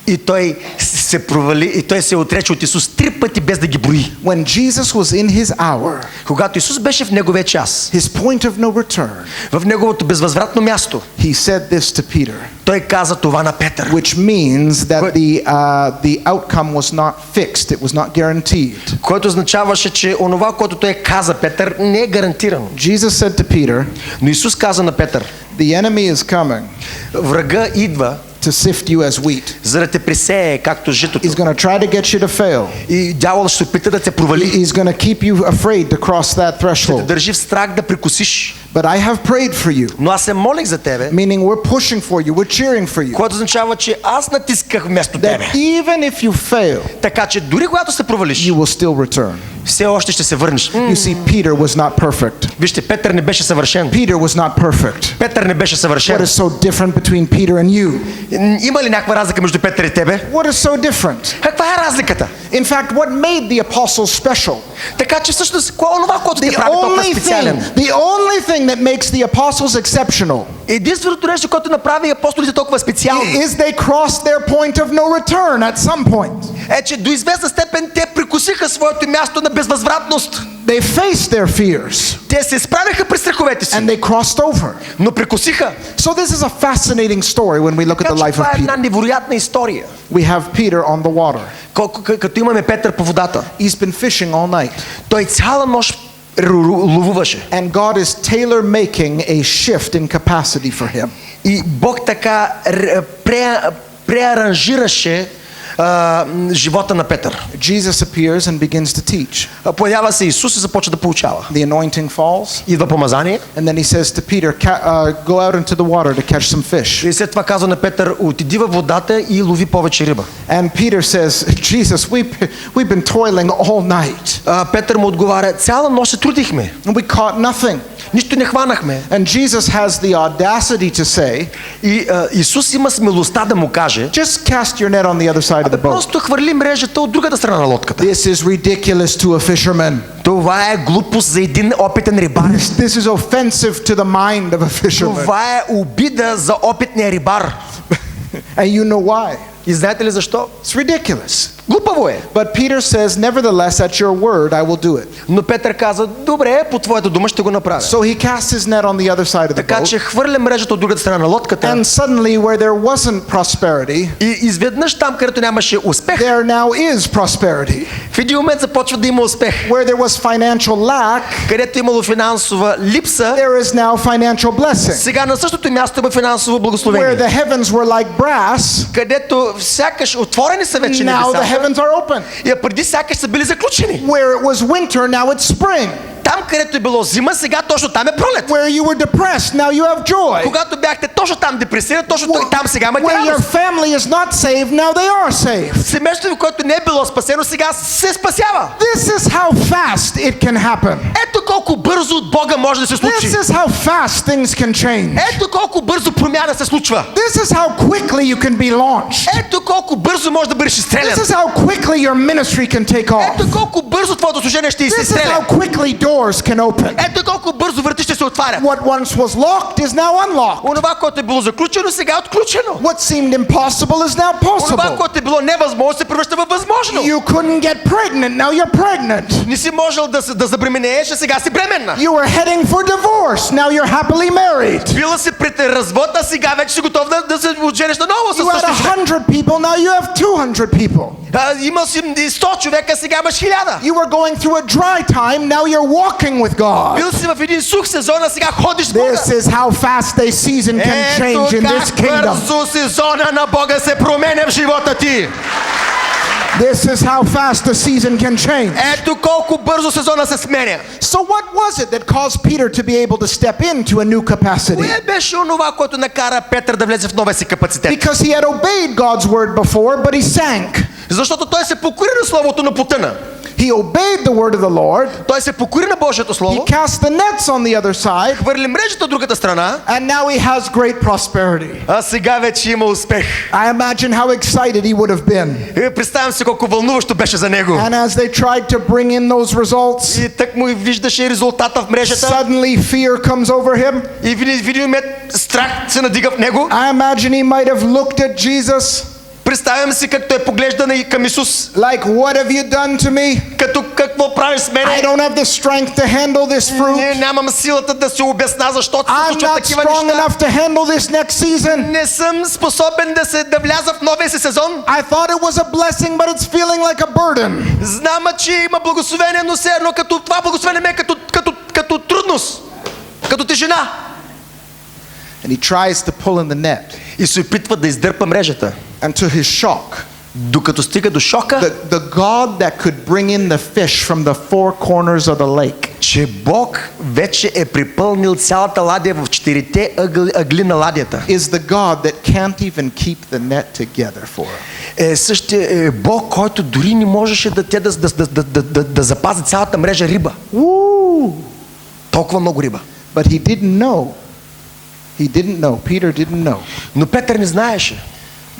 И той се провали, и той се отрече от Исус 3 пъти без да ги брои. When Jesus was in his hour, когато Исус беше в неговия час, his point of no return, в неговото безвъзвратно място, he said this to Peter. Той каза това на Петър. Which means that the outcome was not fixed, it was not guaranteed. Което означаваше, че онова, което той каза Петър, не е гарантирано. Jesus said to Peter, но Исус каза на Петър, the enemy is coming. Врага идва to sift you as wheat. За да те пресее както житото. He's going to try to get you to fail. И дявол ще се опита да те провали. He's going to keep you afraid to cross that threshold. Ще те държи в страх да прекусиш. But I have prayed for you. Но аз се молих за тебе. Meaning we're pushing for you, we're cheering for you. Което означава, че аз натисках вместо тебе. That even if you fail, така че дори когато се провалиш, you will still return. Все още ще се върнеш. You see, Peter was not perfect. Вижте, Петър не беше съвършен. Peter was not perfect. Петър не беше съвършен. What is so different between Peter and you? Има ли някаква разлика между Петър и тебе? What is so different? Каква е разликата? In fact, what made the apostles special? Така че всъщност кое е онова, което те прави толкова специален? The only thing that makes the apostles exceptional. Единственото нещо, което направи апостолите толкова специални, is they crossed their point of no return at some point. Е, че до известна степен те прекусиха своето място на безвъзвратност. They faced their fears. Те се справиха през страховете си. And they crossed over. Но прекусиха. So this is a fascinating story when we look at the life of Peter. Това е една невероятна история. We have Peter on the water. Като имаме Петър по водата. He's been fishing all night. Той цяла нощ ловуваше. And God is tailor-making a shift in capacity for him. И Бог така преаранжираше живота на Петър. Jesus appears and begins to teach. Появява се Исус и започва да поучава. The anointing falls. Идва помазание. And then he says to Peter, go out into the water to catch some fish. И след това казва на Петър, отиди във водата и лови повече риба. And Peter says, Jesus, we've been toiling all night. Петър му отговаря, цяла нощ се трудихме. And we caught nothing. Нищо не хванахме. And Jesus has the audacity to say, и Исус има смелостта да му каже, just cast your net on the other side of the boat. Просто хвърли мрежата от другата страна на лодката. This is ridiculous to a fisherman. Това е глупост за един опитен рибар. This is offensive to the mind of a fisherman. Това е обида за опитния рибар. And you know why? И знаете ли защо? It's ridiculous. Глупаво е. But Peter says, nevertheless, at your word, I will do it. Но Петър каза, добре, по твоята дума ще го направя. So he casts his net on the other side of the boat. Така че хвърля мрежата от другата страна на лодката. And suddenly, where there wasn't prosperity, и изведнъж там, където нямаше успех, there now is prosperity. В един момент започва да има успех. Where there was financial lack, където имало финансова липса, there is now financial blessing. Сега на същото място има финансово благословение. Where the heavens were like brass, където сякаш отворени са вече небесата. Now the heavens are open. И преди сякаш са били заключени. Where it was winter, now it's spring. Там, където е било зима, сега точно там е пролет. Where you were depressed, now you have joy. Когато бяхте точно там депресирани, точно там сега имате радост. Where your family is not saved, now they are saved. Семейството, което не е било спасено, сега се спасява. This is how fast it can happen. Ето колко бързо от Бога може да се случи. This is how fast things can change. Ето колко бързо промяна се случва. This is how quickly you can be launched. Ето колко бързо може да бъдеш изстрелян. This is how quickly your ministry can take off. Ето колко бързо твоето служение ще изстреля. This is how quickly doors can open. Ето колко бързо врати ще се отварят. What once was locked is now unlocked. Онова, което е било заключено, сега е отключено. What seemed impossible is now possible. Онова, което е било невъзможно, се превръща във възможно. You couldn't get pregnant, now you're pregnant. Не си можел да забременееш, а сега си бременна. You were heading for divorce, now you're happily married. Била си пред развод, а сега вече си готов да се оженеш наново с You had 100 people, now you have 200 people. Имал си 100 човека, сега имаш 1000. You were going through a dry time, now you're walking with God. Бил си в един сух сезон, а сега ходиш с Бога. This is how fast a season can change in this kingdom. Ето как бързо сезона на Бога се променя в живота ти. This is how fast the season can change. Ето колко бързо сезона се сменя. So what was it that caused Peter to be able to step into a new capacity? Кое беше онова, което накара Петър да влезе в новия си капацитет? Because he had obeyed God's word before, but he sank. Защото той се покори на словото, но потъна. He obeyed the word of the Lord. Той се покори на Божието слово. He cast the nets on the other side. Хвърли мрежата от другата страна. And now he has great prosperity. А сега вече има успех. I imagine how excited he would have been. Представям си колко вълнуващо беше за него. And as they tried to bring in those results, и так му виждаше резултата в мрежата. Suddenly fear comes over him. И види страх се надига в него. I imagine he might have looked at Jesus. Представям си как той поглежда и към Исус. Like, what have you done to me? Като какво правиш с мен? I don't have the strength to handle this fruit. Нямам силата да се обясна защо се I'm случват not такива strong неща. enough to handle this next season. Не съм способен да вляза в новия си сезон. I thought it was a blessing, but it's feeling like a burden. Знам, че има благословение, но все едно като това благословение ме е като трудност, като тежина. And he tries to pull in the net. И се опитва да издърпа мрежата. And to his shock, докато стига до шока, the God that could bring in the fish from the four corners of the lake, че Бог вече е припълнил цялата ладия в четирите ъгли на ладията, is the God that can't even keep the net together for him. Е същия Бог, който дори не можеше да запази цялата мрежа риба. Толкова много риба. But he didn't know. Peter didn't know. Но Петър не знаеше,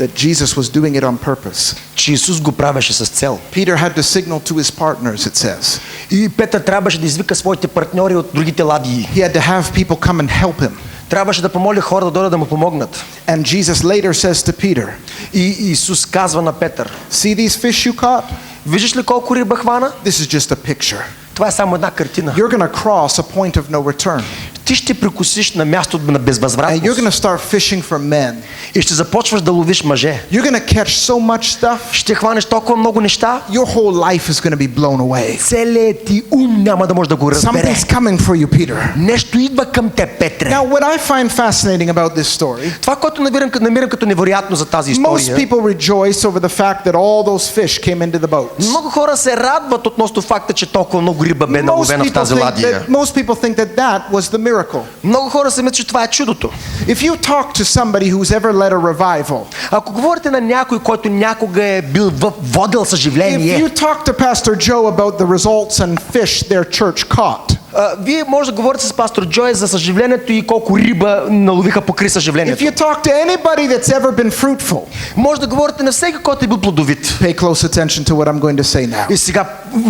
that Jesus was doing it on purpose. че Исус го правеше с цел. Peter had to signal to his partners, it says. И Петър трябваше да извика своите партньори от другите ладии. He had to have people come and help him. Трябваше да помоли хора да дойдат да му помогнат. And Jesus later says to Peter, и Исус казва на Петър, see these fish you caught? Виждаш ли колко риба хвана? This is just a picture. Това е само една картина. You're going to cross a point of no return. Ти ще прекусиш на място на безвъзвратност. And you're going to start fishing for men. И ще започваш да ловиш мъже. You're going to catch so much stuff. Ще хванеш толкова много неща. Your whole life is going to be blown away. Целият ти ум няма да може да го разбере. Something's coming for you, Peter. Нещо идва към те, Петре. Now, what I find fascinating about this story, това, което намирам като невероятно за тази история, most people rejoice over the fact that all those fish came into the boat. Много хора се радват относно факта, че толкова много риба бе наловена в тази ладия. Most people think that was the miracle. Много хора се мислят, че това е чудото. If you talk to somebody who's ever led a revival, ако говорите на някой, който някога е бил водил съживление, if you talk to Pastor Joe about the results and fish their church caught, вие може да говорите с пастор Джой за съживлението и колко риба наловиха покри съживлението. If you talk to anybody that's ever been fruitful, може да говорите на всеки, който е бил плодовит. Pay close attention to what I'm going to say now. И сега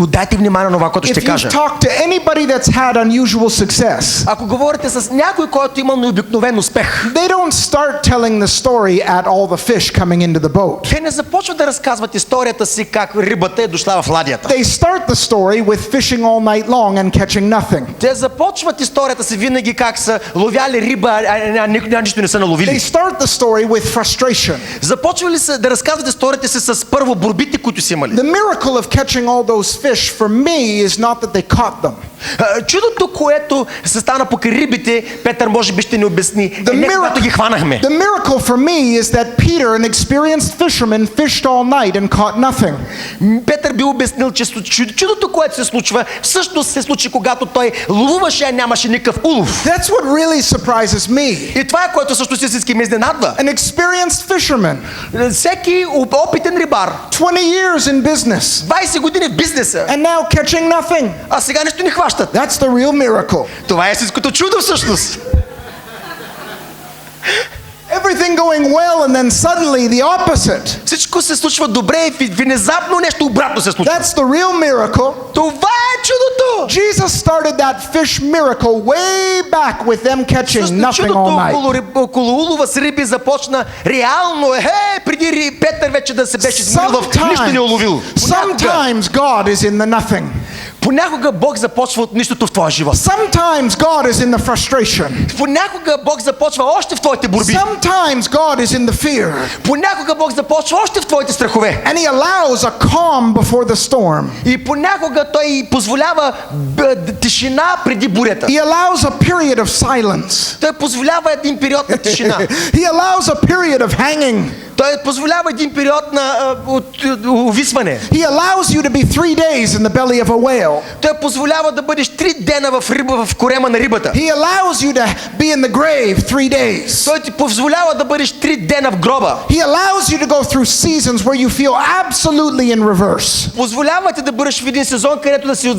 дайте внимание на това, което ще кажа. If you talk to anybody that's had unusual success, ако говорите с някой, който има необикновен успех, they don't start telling the story at all the fish coming into the boat. те не започват да разказват историята си как рибата е дошла в ладията. They start the story with fishing all night long and catching nothing. Те започват историята си винаги как са ловяли риба, а нищо не са наловили. They start the story with frustration. Започвали са да разказват историята си с първо борбите, които са имали. The miracle of catching all those fish for me is not that they caught them. Чудото, което се стана покрай рибите, Петър може би ще ни обясни, когато ги хванахме. The miracle for me is that Peter, an experienced fisherman, fished all night and caught nothing. Петър би обяснил, че чудото, което се случва, всъщност се случи, когато той ловуваше, а нямаше никакъв улов. That's what really surprises me. И това е, което всъщност истински ме изненадва. An experienced fisherman. Всеки опитен рибар. 20 years in business. 20 години в бизнеса. And now catching nothing. А сега нещо не хващат. That's the real miracle. Това е истинското чудо всъщност. Everything going well and then suddenly the opposite. Всичко се случва добре и внезапно нещо обратно се случва. That's the real miracle. Това е чудото. Jesus started that fish miracle way back with them catching nothing all night. Около улова с риби започна реално, преди Петър вече да се беше изморил в нищо не уловил. Sometimes God is in the nothing. Понякога Бог започва от нищото в твоя живот. Sometimes God is in the frustration. Понякога Бог започва още в твоите борби. Sometimes God is in the fear. Понякога Бог започва още в твоите страхове. And he allows a calm before the storm. И понякога той позволява тишина преди бурята. He allows a period of silence. Той позволява един период на тишина. He allows a period of hanging. Той позволява един период на увисване. He allows you to be 3 days in the belly of a whale. Той позволява да бъдеш 3 дена в корема на рибата. He allows you to be in the grave 3 days. Той ти позволява да бъдеш 3 дена в гроба. He allows you to go through seasons where you feel absolutely in reverse. Позволява ти да бъдеш в един сезон, където да си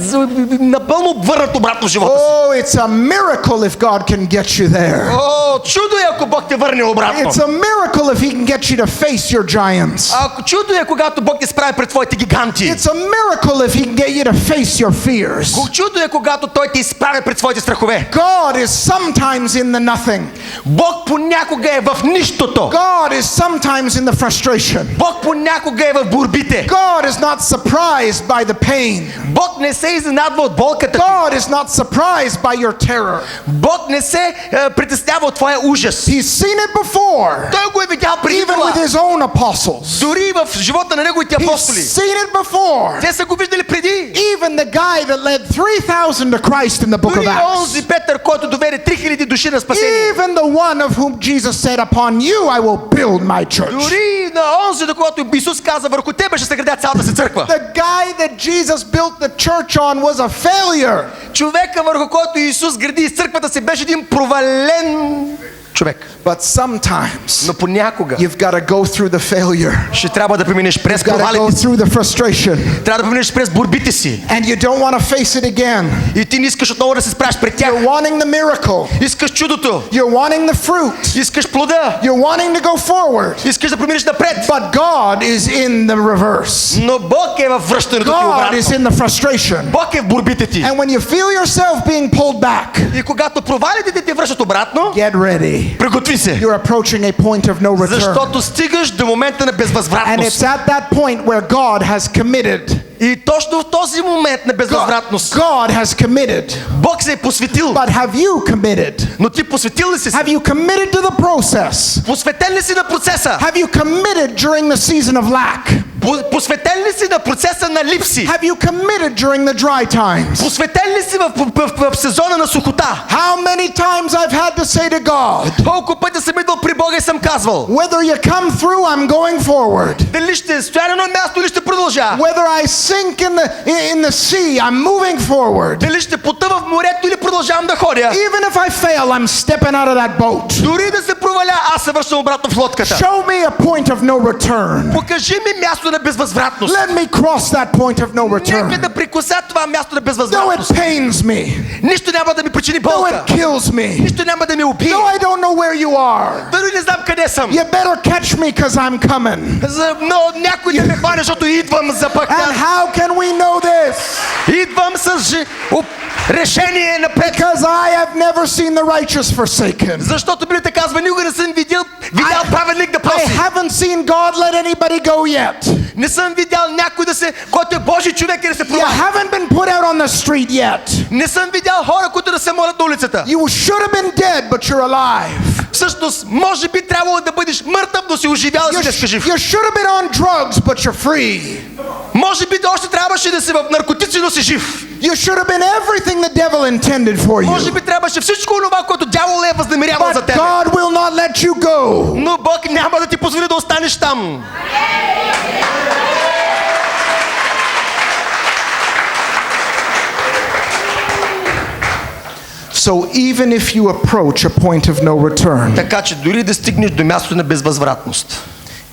напълно обвърнат обратно в живота си. Oh, it's a miracle if God can get you there. О, чудо е, ако Бог те върне обратно. It's a miracle if he can get you to face your giants. Чудо е когато Бог те справи пред твоите гиганти. It's a miracle if he can get you to face your fears. Чудо е когато той те изправи пред своите страхове. God is sometimes in the nothing. Бог понякога е в нищото. God is sometimes in the frustration. Бог понякога е в борбите. God is not surprised by the pain. Бог не се изненадва от болката. God is not surprised by your terror. Бог не се притеснява от твоя ужас. He's seen it before. Той го е видял преди това. Even with his own apostles. Дори в живота на неговите апостоли. He's seen it before. Те са го виждали преди. Even the guy that led 3,000 to Christ in the book of Дори Acts. онзи Петър, който доведе 3000 души на спасение. Even the one of whom Jesus said, upon you I will build my church. Дори на онзи, до когото Исус каза, върху тебе ще се градя цялата си църква. The guy that Jesus built the church on was a failure. Човека, върху който Исус гради църквата си, беше един провален човек. But sometimes Но понякога you've got to go through the failure. ще трябва да преминеш през You've got to go провалите си. through the frustration. Трябва да преминеш през борбите си. And you don't want to face it again. И ти не искаш отново да се справиш пред тях. You're wanting the miracle. Искаш чудото. You're wanting the fruit. Искаш плода. You're wanting to go forward. Искаш да преминеш напред. But God is in the reverse. Но Бог е във връщането ти God обратно. is in the frustration. Бог е в борбите ти. And when you feel yourself being pulled back, И когато провалите те връщат обратно, get ready. приготви се. You're approaching a point of no return. Защото стигаш до момента на And безвъзвратност. it's at that point where God has committed. И точно в този момент на безвъзвратност God has committed. Бог се е посветил. But have you committed? Но ти посветил ли си? Have you committed to the process? Посветен ли си на процеса? Have you committed during the season of lack? Посветен ли си на процеса на липси? Have you committed during the dry times? Посветен ли си в сезона на сухота? How many times I've had to say to God, Колко пъти съм идвал при Бога и съм казвал: whether you come through, I'm going forward. дали ще стоя на едно място или ще продължа? Whether I sink in the sea, I'm moving forward. Дали ще потъва в морето или продължавам да ходя? Even if I fail, I'm stepping out of that boat. Дори да се проваля, аз се връщам обратно в лодката. Show me a point of no return. Покажи ми място на безвъзвратност. Let me cross that point of no Нека return. да прикося това място на Though it безвъзвратност. pains me, Нищо няма да ми причини though болка. it kills me, Нищо няма да ми убие. though I don't know where you are, Дори не знам къде съм. you better catch me because I'm coming. Но някой да ме хване, защото идвам за пък. And how can we know this? Идвам с решение напред. Because I have never seen the righteous forsaken. Защото Библията казва, никога не съм видял праведник да I проси. haven't seen God let anybody go yet. Не съм видял някой който е Божий човек и да се You провали. haven't been put out on the street yet. Не съм видял хора, които да се молят на улицата. You should have been dead, but you're alive. Всъщност, може би трябвало да бъдеш мъртъв, но си оживял и си днес жив. You should have been on drugs, but you're free. Може би още трябваше да си в наркотици, но си жив. You should have been everything the devil intended for Може you. би трябваше всичко това, което дявол е възнамерявал за But теб. God will not let you go. Но Бог няма да ти позволи да останеш там. So even if you approach a point of no return, Така че дори да стигнеш до мястото на безвъзвратност,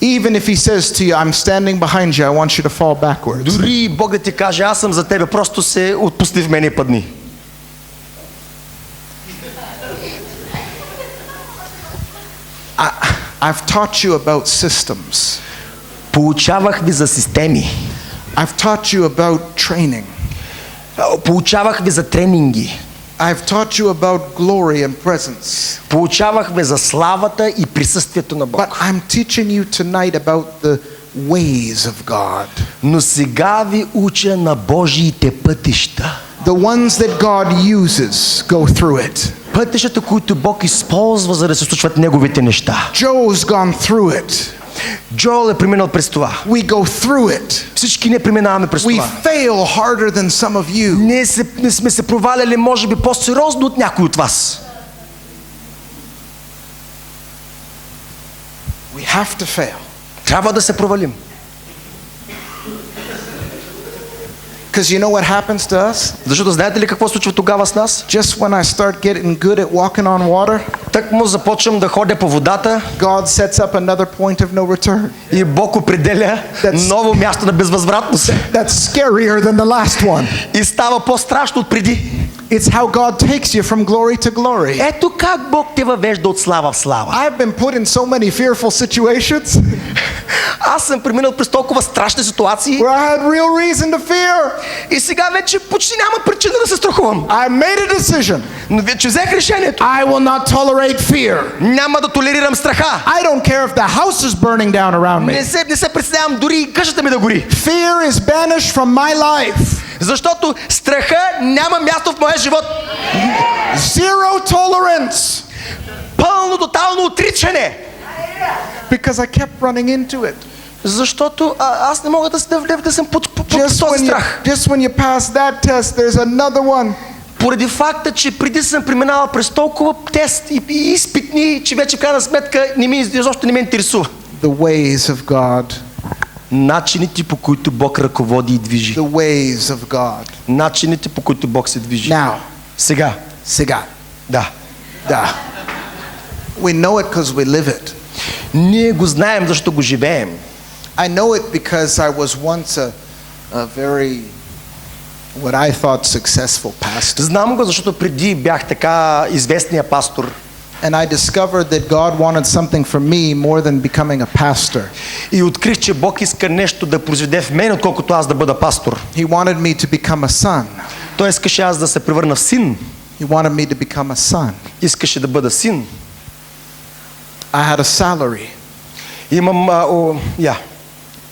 even if he says to you, I'm standing behind you, I want you to fall backwards. дори Бог да ти каже, аз съм за тебе, просто се отпусти в мене и падни. I've taught you about systems. Получавах ви за системи. I've taught you about training. Получавах ви за тренинги. I've taught you about glory and presence. Получавах ви за славата и присъствието на Бог. But I'm teaching you tonight about the ways of God. Но сега ви уча на Божиите пътища. The ones that God uses go through it. Пътищата, които Бог използва, за да се случват неговите неща. Joe's gone through it. Джоел е преминал през това. We go through it. Всички не преминаваме през We това. fail harder than some of you. Не сме се проваляли, може би, по-сериозно от някой от вас. We have to fail. Трябва да се провалим. Because you know what happens to us? Защото знаете ли какво случва тогава с нас? Just when I start getting good at walking on water, Так му започвам да ходя по водата. God sets up another point of no return. И Бог определя ново място на безвъзвратност. That's scarier than the last one. И става по-страшно от преди. It's how God takes you from glory to glory. Ето как Бог те въвежда от слава в слава. I've been put in so many fearful situations. Аз съм преминал през толкова страшни ситуации. Where I had real reason to fear. И сега вече почти няма причина да се страхувам. I made a decision. Но вече взех решението. I will not tolerate fear. Няма да толерирам страха. I don't care if the house is burning down around me. Не се представям дори и къщата ми да гори. Fear is banished from my life. Защото страха няма място в моя живот. Zero tolerance. Пълно, тотално отричане. Because I kept running into it. Защото аз не мога да съм под този страх. Just when you pass that test, there's another one. Поради факта, че преди съм преминала през толкова тест и изпитни, че вече в крайна сметка изобщо не ме интересува. The ways of God. Начините, по които Бог ръководи и движи. The ways of God. Начините, по които Бог се движи. Now. Сега. Да. We know it because we live it. Ние го знаем, защото го живеем. I know it because I was once a very what I thought successful pastor. Знам го, защото преди бях така известния пастор. And I discovered that God wanted something from me more than becoming a pastor. И открих, че Бог иска нещо да произведе в мен, отколкото аз да бъда пастор. He wanted me to become a son. Той искаше аз да се превърна в син. He wanted me to become a son. Искаше да бъда син. I had a salary. Имам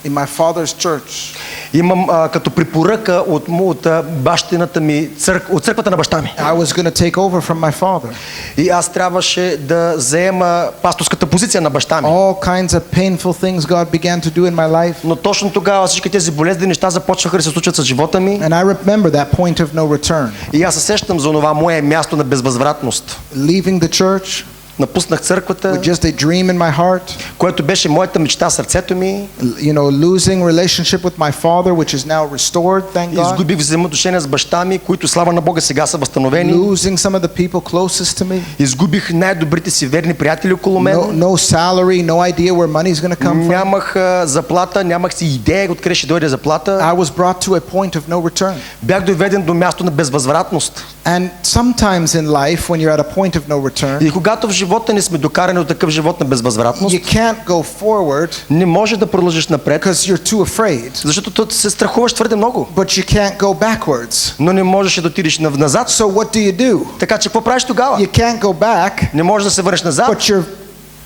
in my father's church. Имам като препоръка от бащината ми от църквата на баща ми. I was going to take over from my father. И аз трябваше да заема пасторската позиция на баща ми. All kinds of painful things God began to do in my life. Но точно тогава всички тези болезнени неща започваха да се случват с живота ми. And I remember that point of no return. И аз се сещам за това мое място на безвъзвратност. Leaving the church. Напуснах църквата. With just a dream in my heart. Което беше моята мечта в сърцето ми. You know, losing relationship with my father, which is now restored, thank God. Изгубих взаимоотношения с баща ми, които слава на Бога сега са възстановени. Losing some of the people closest to me. Изгубих най-добрите си верни приятели около мен. No salary, no idea where money is going to come from. Нямах заплата, нямах си идея откъде ще дойде заплата. I was brought to a point of no return. Бях доведен до място на безвъзвратност. And sometimes in life, when you're at a point of no return, и когато в живота ни сме докарани до такъв живот на безвъзвратност, you can't go forward. Не можеш да продължиш напред, because you're too afraid. Защото се страхуваш твърде много. But you can't go backwards. Но не можеш да отидеш назад. So what do you do? Така че какво правиш тогава? You can't go back. Не можеш да се върнеш назад. But you're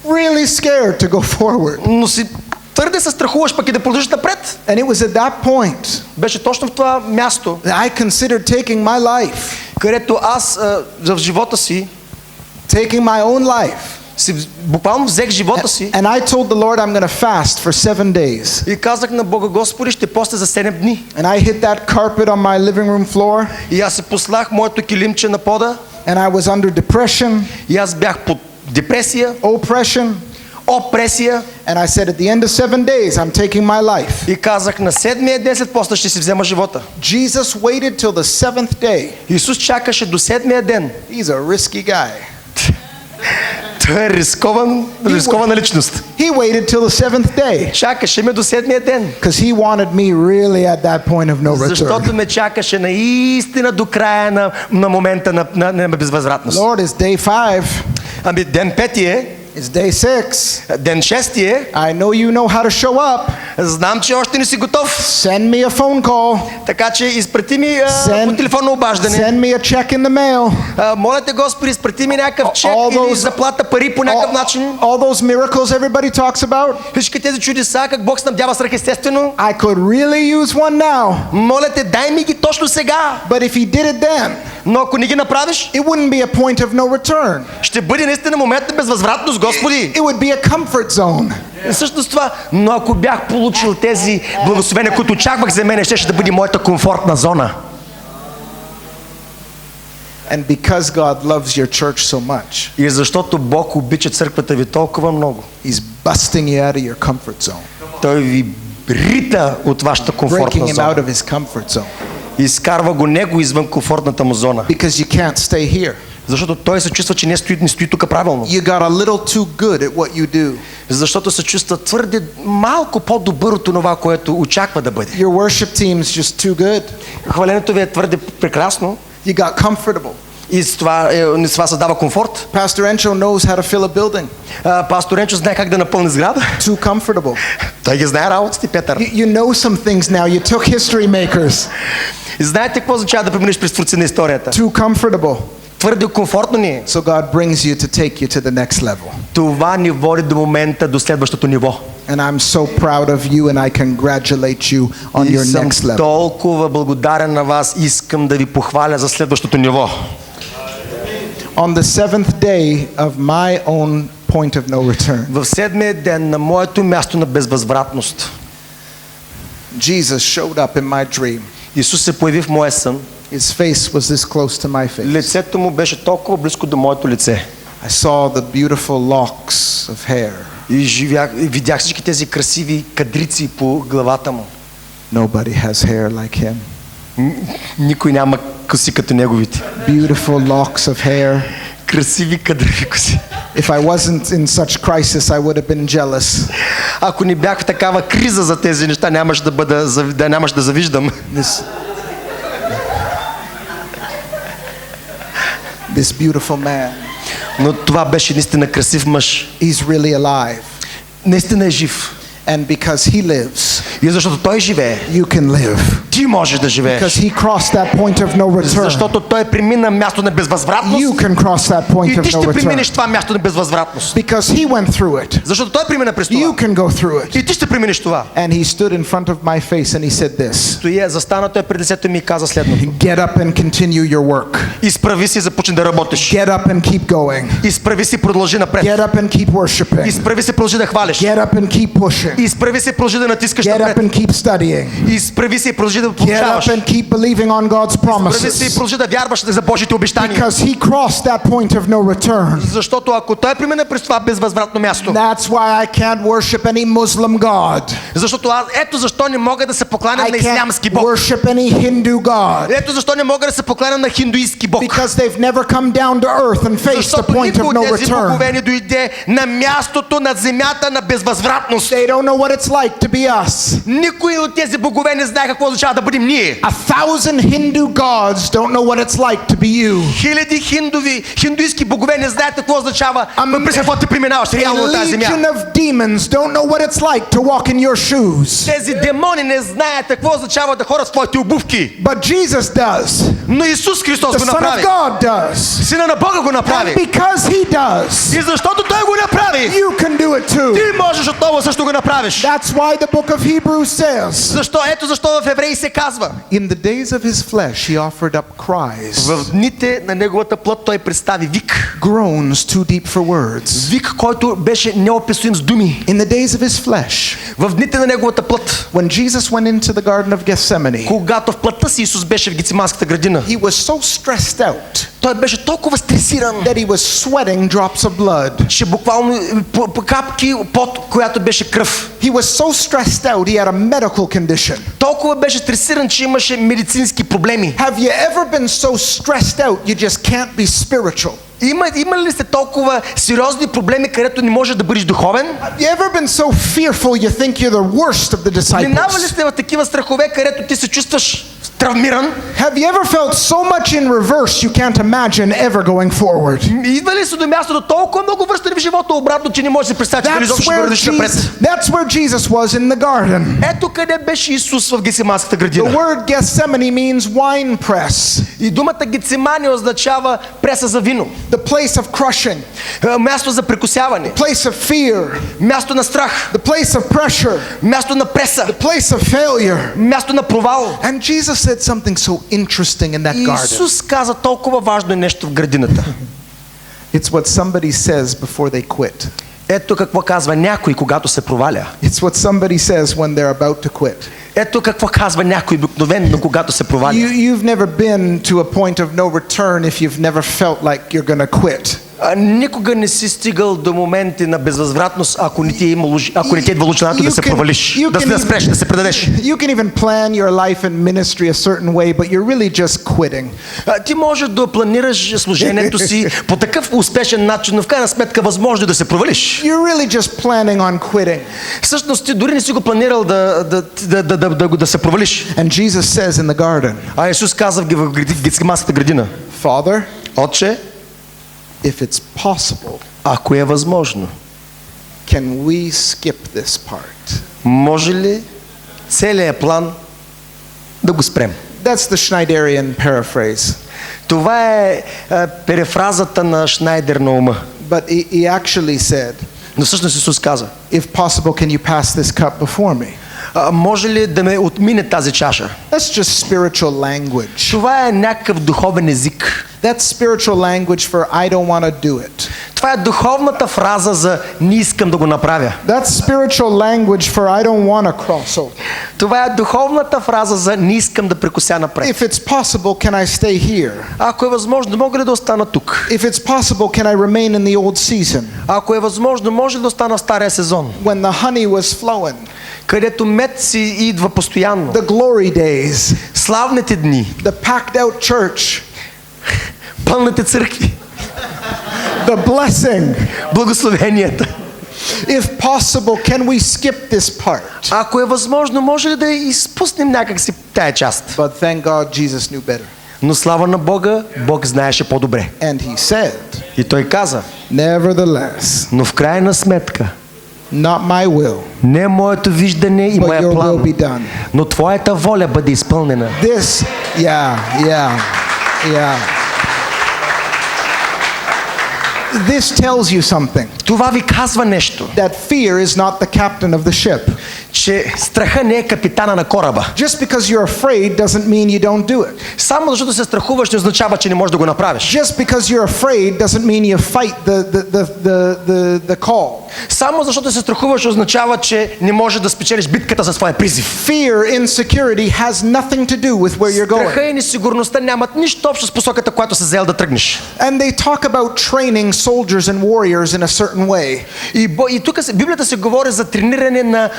really scared to go forward. Но си твърде се страхуваш пък и да продължиш напред. And it was at that point. Беше точно в това място. I considered taking my life. Където аз в живота си, taking my own life. Буквално взех живота си. And I told the Lord I'm going to fast for 7 days. И казах на Бога: Господи, ще постя за 7 дни. And I hit that carpet on my living room floor. И аз се послах моето килимче на пода. And I was under depression. И аз бях под депресия. Oppression. Опресия. And I said at the end of 7 days I'm taking my life. И казах на 7-я ден след поста ще си взема живота. Jesus waited till the 7th day. Исус чакаше до 7-я ден. He's a risky guy. Той е рискована личност. He waited till the 7th day. Чакаше ме до 7-я ден. Because he wanted me really at that point of no return. Защото ме чакаше наистина до края на момента на безвъзвратност. Lord, it's day 5. Ами ден 5 е. It's day 6. Ден 6 е. I know you know how to show up. Знам, че още не си готов. Send me a phone call. Така че изпрати ми по телефонно обаждане. Send me a check in the mail. Моля те, Господи, изпрати ми някакъв чек или заплата, пари по някакъв начин. All those miracles everybody talks about. Всички тези чудеса, как Бог снабдява свръхестествено. I could really use one now. Моля те, дай ми ги точно сега. But if he did it then, но ако не ги направиш, it wouldn't be a point of no return. Ще бъде наистина момент на безвъзвратност, Господи. It would be a comfort zone. Всъщност това, но ако бях получил тези благословения, които очаквах за мен, ще да бъде моята комфортна зона. And because God loves your church so much. И защото Бог обича църквата ви толкова много. He's busting you out of your comfort zone. Той ви рита от вашата комфортна зона. Breaking him out of his comfort zone. Изкарва го него извън комфортната му зона. Because you can't stay here. Защото той се чувства, че не стои тук правилно. You got a little too good at what you do. Защото се чувства твърде малко по-добър от това, което очаква да бъде. Your worship team is just too good. Хвалението ви е твърде прекрасно. You got comfortable. И с това създава комфорт. Pastor Encho knows how to fill a building. Пастор Енчо знае как да напълни сграда. Too comfortable. Той ги знае работите, Петър. You know some things now. You took history makers. И знаете какво означава да преминеш през творци на историята? Too comfortable. Твърде комфортно ни е. So God brings you to take you to the next level. Това ни води до момента, до следващото ниво. And I'm so proud of you and I congratulate you on your next И съм level. толкова благодарен на вас. Искам да ви похваля за следващото ниво. On the seventh day of my own point of no return. В седмия ден на моето място на безвъзвратност. Jesus showed up in my dream. Исус се появи в моя сън. His face was this close to my face. Лицето му беше толкова близко до моето лице. I saw the beautiful locks of hair. И видях всички тези красиви кадрици по главата му. Nobody has hair like him. Никой няма коси като неговите. Beautiful locks of hair. Красиви кадриви коси. If I wasn't in such crisis, I would have been jealous. Ако не бях в такава криза за тези неща, нямаше да завиждам. This beautiful man. Но това беше наистина красив мъж. He's really alive. Наистина е жив. And because he lives, и защото той живее, you can live. Ти можеш да живееш. Because he crossed that point of no return. Защото той премина място на безвъзвратност. You can cross that point of no return. И ти ще преминеш това място на безвъзвратност. Because he went through it. Защото той премина през това. You can go through it. И ти ще преминеш това. And he stood in front of my face and he said this. Стоя, застана той пред лицето ми и каза следното. Get up and continue your work. Изправи се и започни да работиш. Get up and keep going. Изправи се и продължи напред. Get up and keep worshiping. Изправи се и продължи да хвалиш. Get up and keep pushing. Изправи се и продължи да натискаш напред. напред. Get up and keep studying. Изправи се и продължи да Get получаваш. up and keep believing on God's promises. Изправи се и продължи да вярваш за Божите обещания. Because he crossed that point of no return. Защото ако той премине през това безвъзвратно място. That's why I can't worship any Muslim god. Защото ето защо не мога да се покланям на ислямски бог. I can't worship any Hindu god. Ето защо не мога да се покланям на хиндуистки бог. Because they've never come down to earth and faced the point of no тези return. богове не дойде на мястото над земята на безвъзвратност. They don't know what it's like to be us. Никой от тези богове не знае какво означава да бъдем ние. 1,000 Hindu gods don't know what it's like to be you. Хиляди хиндуистки богове не знаят какво означава през какво ти преминаваш реално на тази земя. A legion of demons don't know what it's like to walk in your shoes. Тези демони не знаят какво означава да ходят в твоите обувки. But Jesus does. Но Исус Христос го направи. The Son of God does. Сина на Бога го направи. And because he does. И защото той го направи. You can do it too. Ти можеш отново също го направиш. That's why the book of Hebrews says. Ето защо в Евреи се казва. In the days of his flesh he offered up cries. В дните на неговата плът той представи вик. Groans too deep for words. Вик, който беше неописуем с думи. In the days of his flesh. В дните на неговата плът. When Jesus went into the garden of Gethsemane. Когато в плътта си Исус беше в Гециманската градина. He was so stressed out. Той беше толкова стресиран. That he was sweating drops of blood. Че буквално капки пот, която беше кръв. He was so stressed out he had a medical condition. Толкова беше стресиран, че имаше медицински проблеми. Have you ever been so stressed out you just can't be spiritual? Има ли сте толкова сериозни проблеми, където не можеш да бъдеш духовен? Have you ever been so fearful you think you're the worst of the disciples? Минава ли сте в такива страхове, където ти се чувстваш травмиран? Have you ever felt so much in reverse you can't imagine ever going forward? Идва ли се до мястото толкова много връщане в живота обратно, че не можеш да си представиш дали изобщо ще вървиш напред? That's where Jesus was in the garden. Ето къде беше Исус в Гециманската градина. The word Gethsemane means wine press. И думата Гецимани означава преса за вино. The place of crushing. Място за прекусяване. The place of fear. Място на страх. The place of pressure. Място на преса. The place of failure. Място на провал. And Jesus said something so interesting in that garden. Исус каза толкова важно нещо в градината. It's what somebody says before they quit. Ето какво казва някой, когато се проваля. It's what somebody says when they're about to quit. Ето какво казва някой обикновено, когато се проваля. You've never been to a point of no return if you've never felt like you're going to quit. Никога не си стигал до моменти на безвъзвратност, ако не ти е идвало желанието да се провалиш, да спреш, да се предадеш. You can even plan your life and ministry a certain way, but you're really just quitting. Ти можеш да планираш служението си по такъв успешен начин, но в крайна сметка възможно да се провалиш. You're really just planning on quitting. Всъщност ти дори не си го планирал да се провалиш. And Jesus says in the garden. А Исус каза в Гетсиманската градина. Father, Отче, if it's possible, ако е възможно, can we skip this part? Може ли целият план да го спрем? That's the Schneiderian paraphrase. Това е перефразата на Шнайдер на ума. But he actually said, но всъщност Исус каза, if possible, can you pass this cup before me? Може ли да ме отмине тази чаша? That's just spiritual language. Това е някакъв духовен език. That's spiritual language for I don't want to do it. Това е духовната фраза за не искам да го направя. That's spiritual language for I don't want to cross over. Това е духовната фраза за не искам да прекося напред. If it's possible, can I stay here? Ако е възможно, мога ли да остана тук? If it's possible, can I remain in the old season? Ако е възможно, може ли да остана в стария сезон? When the honey was flowing. Където мед си идва постоянно. The glory days. Славните дни. The packed out church. Пълните църкви. The blessing. Благословенията. If possible, can we skip this part? Ако е възможно, може ли да изпуснем някак си тая част? But thank God Jesus knew better. Но слава на Бога, Бог знаеше по-добре. And he said, и той каза, nevertheless, но в крайна сметка, not my will, не моето виждане и моя план, но твоята воля бъде изпълнена. This, yeah. This tells you something. Това ви казва нещо. That fear is not the captain of the ship. Че страха не е капитана на кораба. Just because you're afraid doesn't mean you don't do it. Само защото се страхуваш не означава, че не можеш да го направиш. Just because you're afraid doesn't mean you fight the call. Само защото се страхуваш означава, че не можеш да спечелиш битката за своя призив. Fear, insecurity has nothing to do with where you're going. Страха и несигурността нямат нищо общо с посоката, която се взел да тръгнеш. And they talk about training soldiers and warriors in a certain way. И тук Библията се говори за трениране на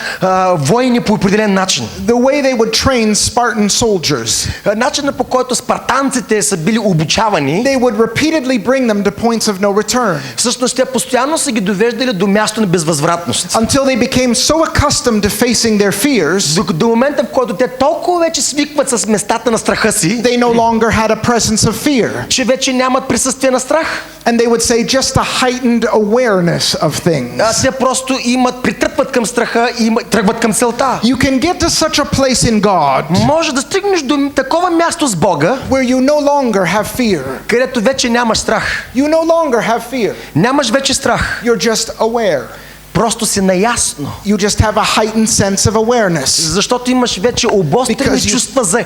воини по определен начин. The way they would train Spartan soldiers. Начинът по който спартанците са били обучавани. They would repeatedly bring them to points of no return. Всъщност те постоянно са ги довеждали до място на безвъзвратност. Until they became so accustomed to facing their fears. До момента, в който те толкова вече свикват с местата на страха си. They no longer had a presence of fear. Че вече нямат присъствие на страх. And they would say just a heightened awareness of things. Те просто притръпват към страха и тръгват към целта. You can get to such a place in God. Може да стигнеш до такова място с Бога, where you no longer have fear. Където вече нямаш страх. You no longer have fear. Нямаш вече страх. You're just aware. Просто си наясно. You just have a heightened sense of awareness. Защото имаш вече обострени чувства за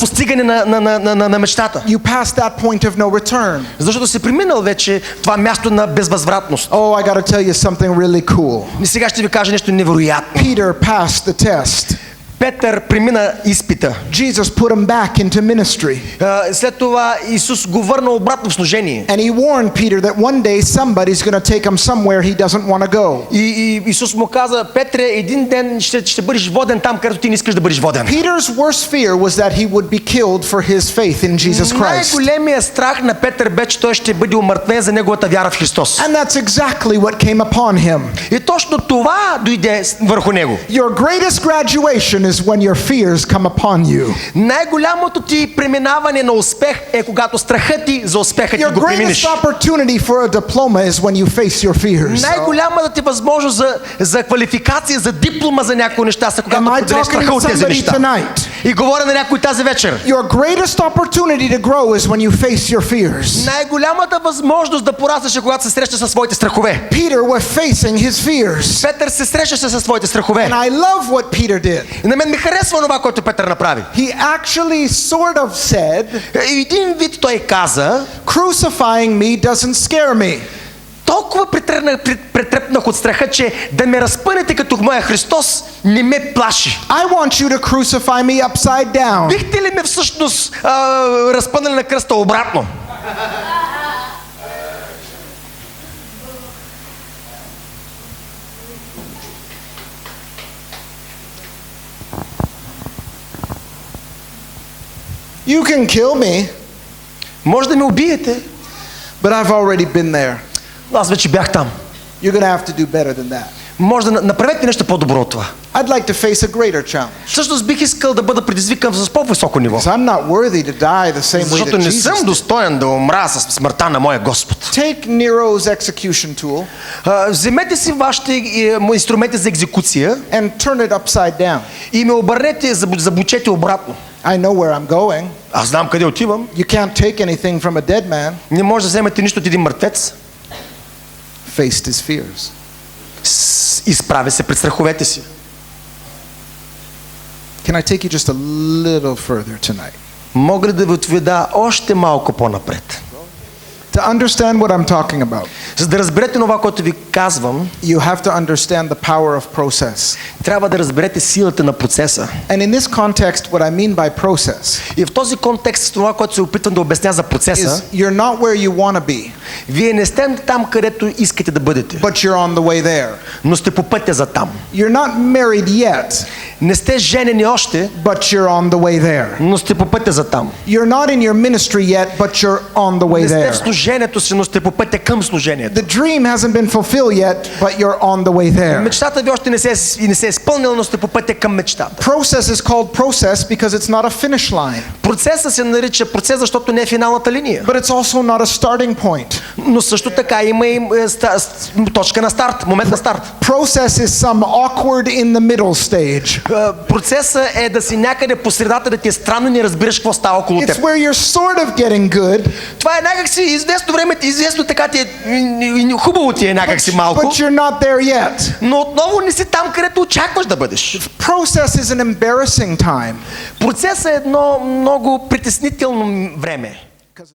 постигане на мечтата. You pass that point of no return. Защото си преминал вече това място на безвъзвратност. Oh, I got to tell you something really cool. И сега ще ви кажа нещо невероятно. Peter passed the test. Петър премина изпита. Jesus put him back into ministry. След това Исус го върна обратно в служение. And he warned Peter that one day somebody's going to take him somewhere he doesn't want to go. И Исус му каза, Петре, един ден ще бъдеш воден там, където ти не искаш да бъдеш воден. Peter's worst fear was that he would be killed for his faith in Jesus Christ. Най-големият страх на Петър бе, че той ще бъде умъртвен за неговата вяра в Христос. And that's exactly what came upon him. И точно това дойде върху него. Your greatest graduation is when your fears come upon you. Най-голямото ти преминаване на успех е когато страхът ти за успеха ти го преминеш. Your greatest opportunity for a diploma is when you face your fears. Най-голямата ти възможност за квалификация, за диплома за някои неща са когато преодолееш страха от тези неща. И говоря на някой тази вечер. Your greatest opportunity to grow is when you face your fears. Най-голямата възможност да пораснеш е когато се срещаш със своите страхове. Peter was facing his fears. Петър се срещаше със своите страхове. And I love what Peter did. И на мен ми харесва това, което Петър направи. He actually sort of said, един вид той каза, crucifying me doesn't scare me. Толкова претрепнах от страха, че да ме разпънете като моя Христос не ме плаши. I want you to crucify me upside down. Бихте ли ме всъщност разпънали на кръста обратно? You can kill me. Може да ме убиете. But I've already been there. Аз вече бях там. You're going to have to do better than that. Може да направете нещо по-добро от това. I'd like to face a greater challenge. Всъщност бих искал да бъда предизвикан с по-високо ниво. I'm not worthy to die the same way Защото that не Jesus съм did. достоен да умра с смъртта на моя Господ. Take Nero's execution tool Вземете си вашите инструменти за екзекуция and turn it upside down. и ме обърнете, забучете обратно. I know where I'm going. Аз знам къде отивам. You can't take anything from a dead man. Не може да вземете нищо от един мъртвец. Faced his fears. Изправя се пред страховете си. Can I take you just a little further tonight? Мога ли да ви отведа още малко по-напред? To understand what I'm talking about, За да разберете това, което ви казвам, you have to understand the power of process. трябва да разберете силата на процеса. And in this context, what I mean by process И в този контекст, това, което се опитвам да обясня за процеса, is you're not where you want to be, вие не сте там, където искате да бъдете, but you're on the way there. но сте по пътя за там. You're not married yet, Не сте женени още, but you're on the way there. но сте по пътя за там. You're not in your ministry yet, but you're on the way Не сте в there. служението си, но сте по пътя към служението. The dream hasn't been fulfilled yet, but you're on the way there. Мечтата ви още не се е изпълнила, но сте по пътя към мечтата. Process is called process because it's not a finish line, Процесът се нарича процес, защото не е финалната линия. but it's also not a starting point. Но също така има и точка на старт, момент на старт. Process is some awkward in the middle stage. Процесът е да си някъде по средата, да ти е странно и не разбираш какво става около It's теб. where you're sort of getting good, Това е някакси известно време, известно така ти е, хубаво ти е някакси малко, but you're not there yet. но отново не си там, където очакваш да бъдеш. Process is an embarrassing time. Процесът е едно много притеснително време.